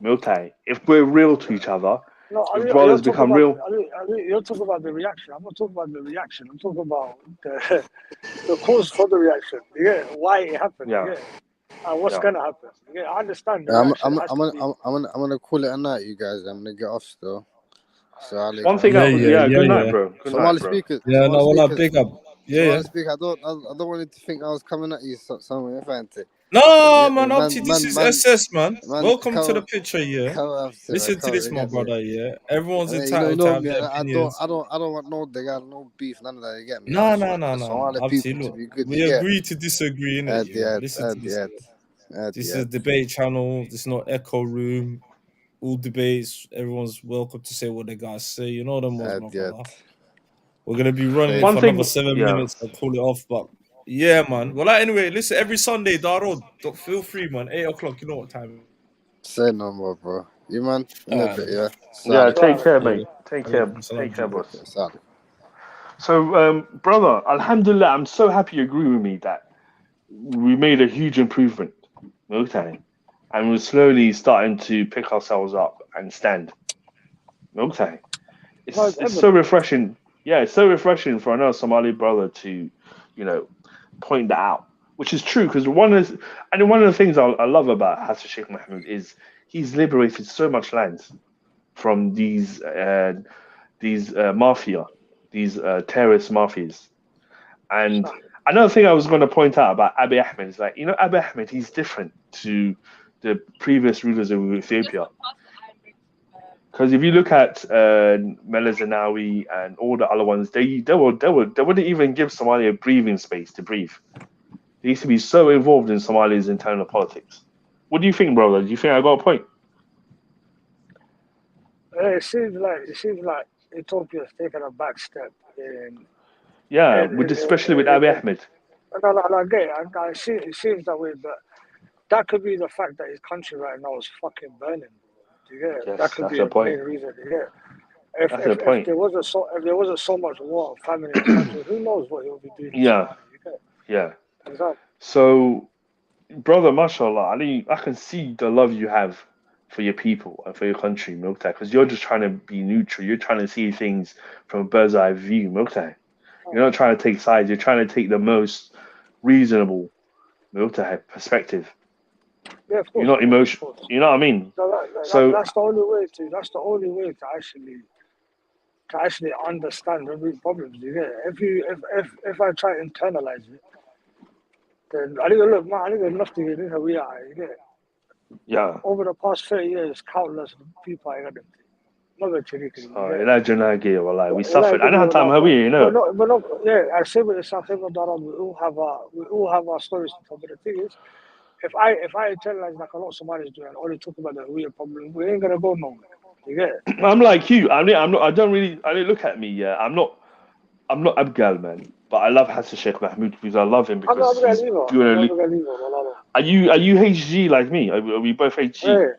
Miltai. If we're real to each other, if brothers become real. You're talking about the reaction. I'm not talking about the reaction. I'm talking about the cause for the reaction. Yeah, why it happened. Yeah. And what's gonna happen. Yeah, I understand. I'm gonna call it a night, you guys. I'm gonna get off still. So one thing, good night, bro. Good Somali night, bro. speakers. Yeah, no, well, big up. Somali speak. I don't want you to think I was coming at you somewhere, if I ain't. No, man, this is SS, man. Welcome to the picture, yeah. Listen to this, my brother, yeah. Everyone's entitled to have their opinions. I don't want no beef, none of that. You get me? No. We agree to disagree, innit? Listen to this. This is a debate channel. This is not echo room. All debates. Everyone's welcome to say what they gotta say. You know them ones, my brother. We're gonna be running for another 7 minutes and call it off, but. Yeah, man. Well, anyway, listen, every Sunday, Daro, feel free, man. 8 o'clock, you know what time Say no more, bro. You man, in a bit, yeah. Yeah, Solid. take care, mate. Take care, boss. Solid. So, brother, Alhamdulillah, I'm so happy you agree with me that we made a huge improvement. Okay. And we're slowly starting to pick ourselves up and stand. Okay. It's so refreshing. Yeah, it's so refreshing for another Somali brother to, point that out, which is true because one of the things I love about Hassan Sheikh Mahmoud is he's liberated so much land from these mafia, these terrorist mafias. And another thing I was going to point out about Abiy Ahmed is like, Abiy Ahmed, he's different to the previous rulers of Ethiopia. Because if you look at Meles Zenawi and all the other ones, they wouldn't even give Somalia a breathing space to breathe. They used to be so involved in Somalia's internal politics. What do you think, brother? Do you think I got a point? It seems like Ethiopia's taken a back step in. Especially with Abiy Ahmed. No, I get it. It seems that way, but that could be the fact that his country right now is fucking burning. Do you get it? Yes, that could be a main reason. Do you get it? If there wasn't so much war and famine in his country, who knows what he'll be doing? Yeah. Exactly. So, brother, mashallah, Ali, I can see the love you have for your people and for your country, Milktai, because you're just trying to be neutral. You're trying to see things from a bird's eye view, Milktai. You're not trying to take sides. You're trying to take the most reasonable perspective. Yeah, of course. You're not emotional. You know what I mean? That's the only way to. That's the only way to actually understand the root problems. You get it? If I try to internalize it, then I think look, man. I think there's nothing in here we are. You get it? Yeah. Over the past 30 years, countless people I got them. We suffered. I know time how we, I say with the South African we all have our stories to tell. But the thing is, if I internalize like a lot of Somalis do and only talk about the real problem, we ain't gonna go nowhere. You get it? I'm like you. I don't look at me. Yeah, I'm not Abgal, man. But I love Hassan Sheikh Mahmoud because I love him because he's doing Are you HG like me? Are we both HG?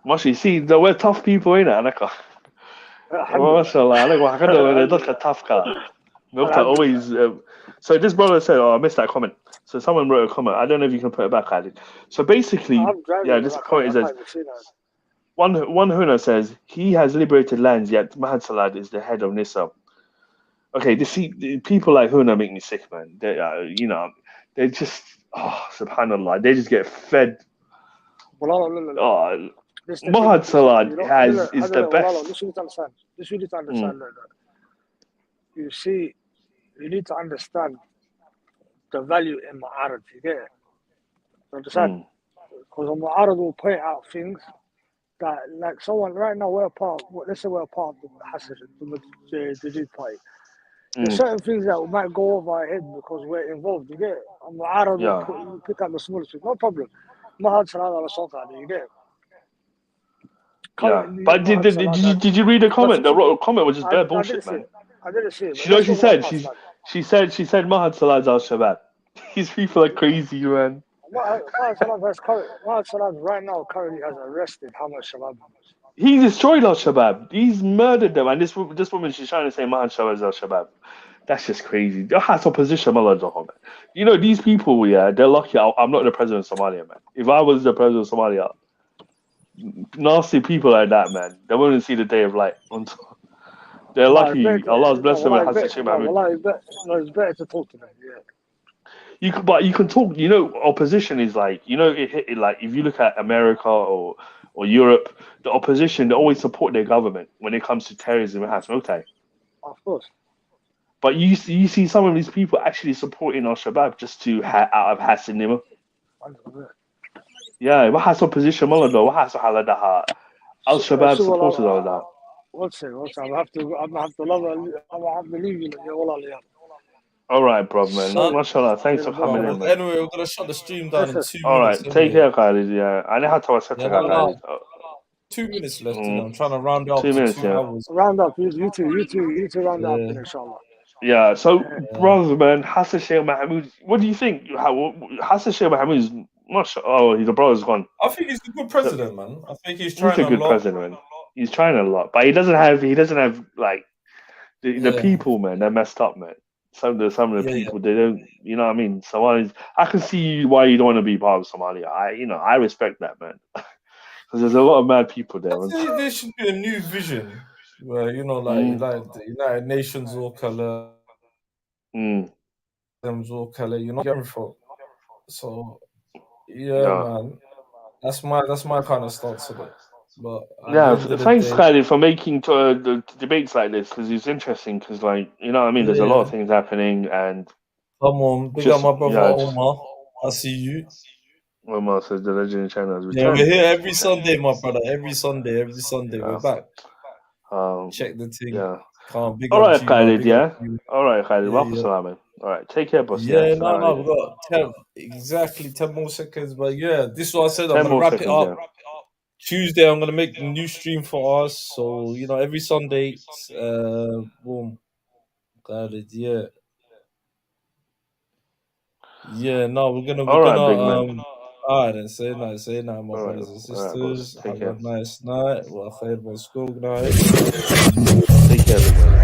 Mostly, see, we're tough people, innit? Tough guy. Always. So this brother said, "Oh, I missed that comment." So someone wrote a comment. I don't know if you can put it back, Ali. So basically, this comment is one Huna says he has liberated lands, yet Mahad Salad is the head of Nisa. Okay, people like Huna make me sick, man. They just, subhanallah, they just get fed. Mahad Salad is the best. This you need to understand. You see, you need to understand the value in Ma'arad. You get it? You understand? Because Ma'arad will point out things that, like someone right now, let's say we're part of the Hassan, the Jid party. There's certain things that might go over our head because we're involved. You get it? Ma'arad will pick up the smallest thing. No problem. Mahad Salad ala Sokad. You get it? Yeah, but did you read the comment? The comment was just bare bullshit, man. I didn't see it. You know what she said? She said Mahad Salad's al Shabab. These people are crazy, man. Mahad Salad right now currently has arrested how much Shabab members. He destroyed al Shabab. He's murdered them, and this woman, she's trying to say Mahad Salad's al Shabab. That's just crazy. That's opposition, man. These people, they're lucky. I'm not the president of Somalia, man. If I was the president of Somalia, nasty people like that, man, they won't see the day of light. They're lucky. Allah's blessed them with Hassan Sheikh Mahmoud. It's better to talk to them, You can talk. Opposition is like, like if you look at America or Europe, the opposition, they always support their government when it comes to terrorism and Hassan. Okay. Of course. But you see some of these people actually supporting Al Shabab just to out of Hassan Nima. Yeah, what has opposition? What has Al Shabab supporters all that? What's it? I'm gonna have to leave you. All right, bro, man. Mashallah, thanks for coming in, man. Anyway, we're gonna shut the stream down in 2 minutes. All right, take care, Khalid. Yeah, I know how to accept that. 2 minutes left. I'm trying to round up 2 minutes. 2 hours. Round up. You two round up, inshallah. Yeah. So, brother, man, Hassan Sheikh Mahmoud. What do you think? Hassan Sheikh Mahmoud is Oh, the brother's gone. I think he's a good president, man. I think he's a good president. He's trying a lot, but he doesn't have like the people, man. They're messed up, man. Some of the people, they don't, you know what I mean? Somalis, I can see why you don't want to be part of Somalia. I respect that, man. Because there's a lot of mad people there. I think there should be a new vision where, like the United Nations all color, all color, everything. So man, that's my kind of stance on it. But thanks, Khalid, for making the debates like this, because it's interesting. Because, like, you know what I mean, there's a lot of things happening, and come on, big up my brother Omar. I see you. Omar says the Legend channel has returned. Yeah, we're here every Sunday, my brother. Every Sunday, we're back. Check the thing. Yeah. All right, Khalid. Yeah. All right, Khalid. Welcome, All right, take care, boss. Yeah, no, we've got 10 more seconds, but this is what I said. I'm gonna wrap it up. Tuesday, I'm gonna make a new stream for us. So every Sunday, boom, Khalid. No, we're gonna. All right, then say night, my brothers and sisters. Have a nice night. Well, khair, school night. Take care, everyone.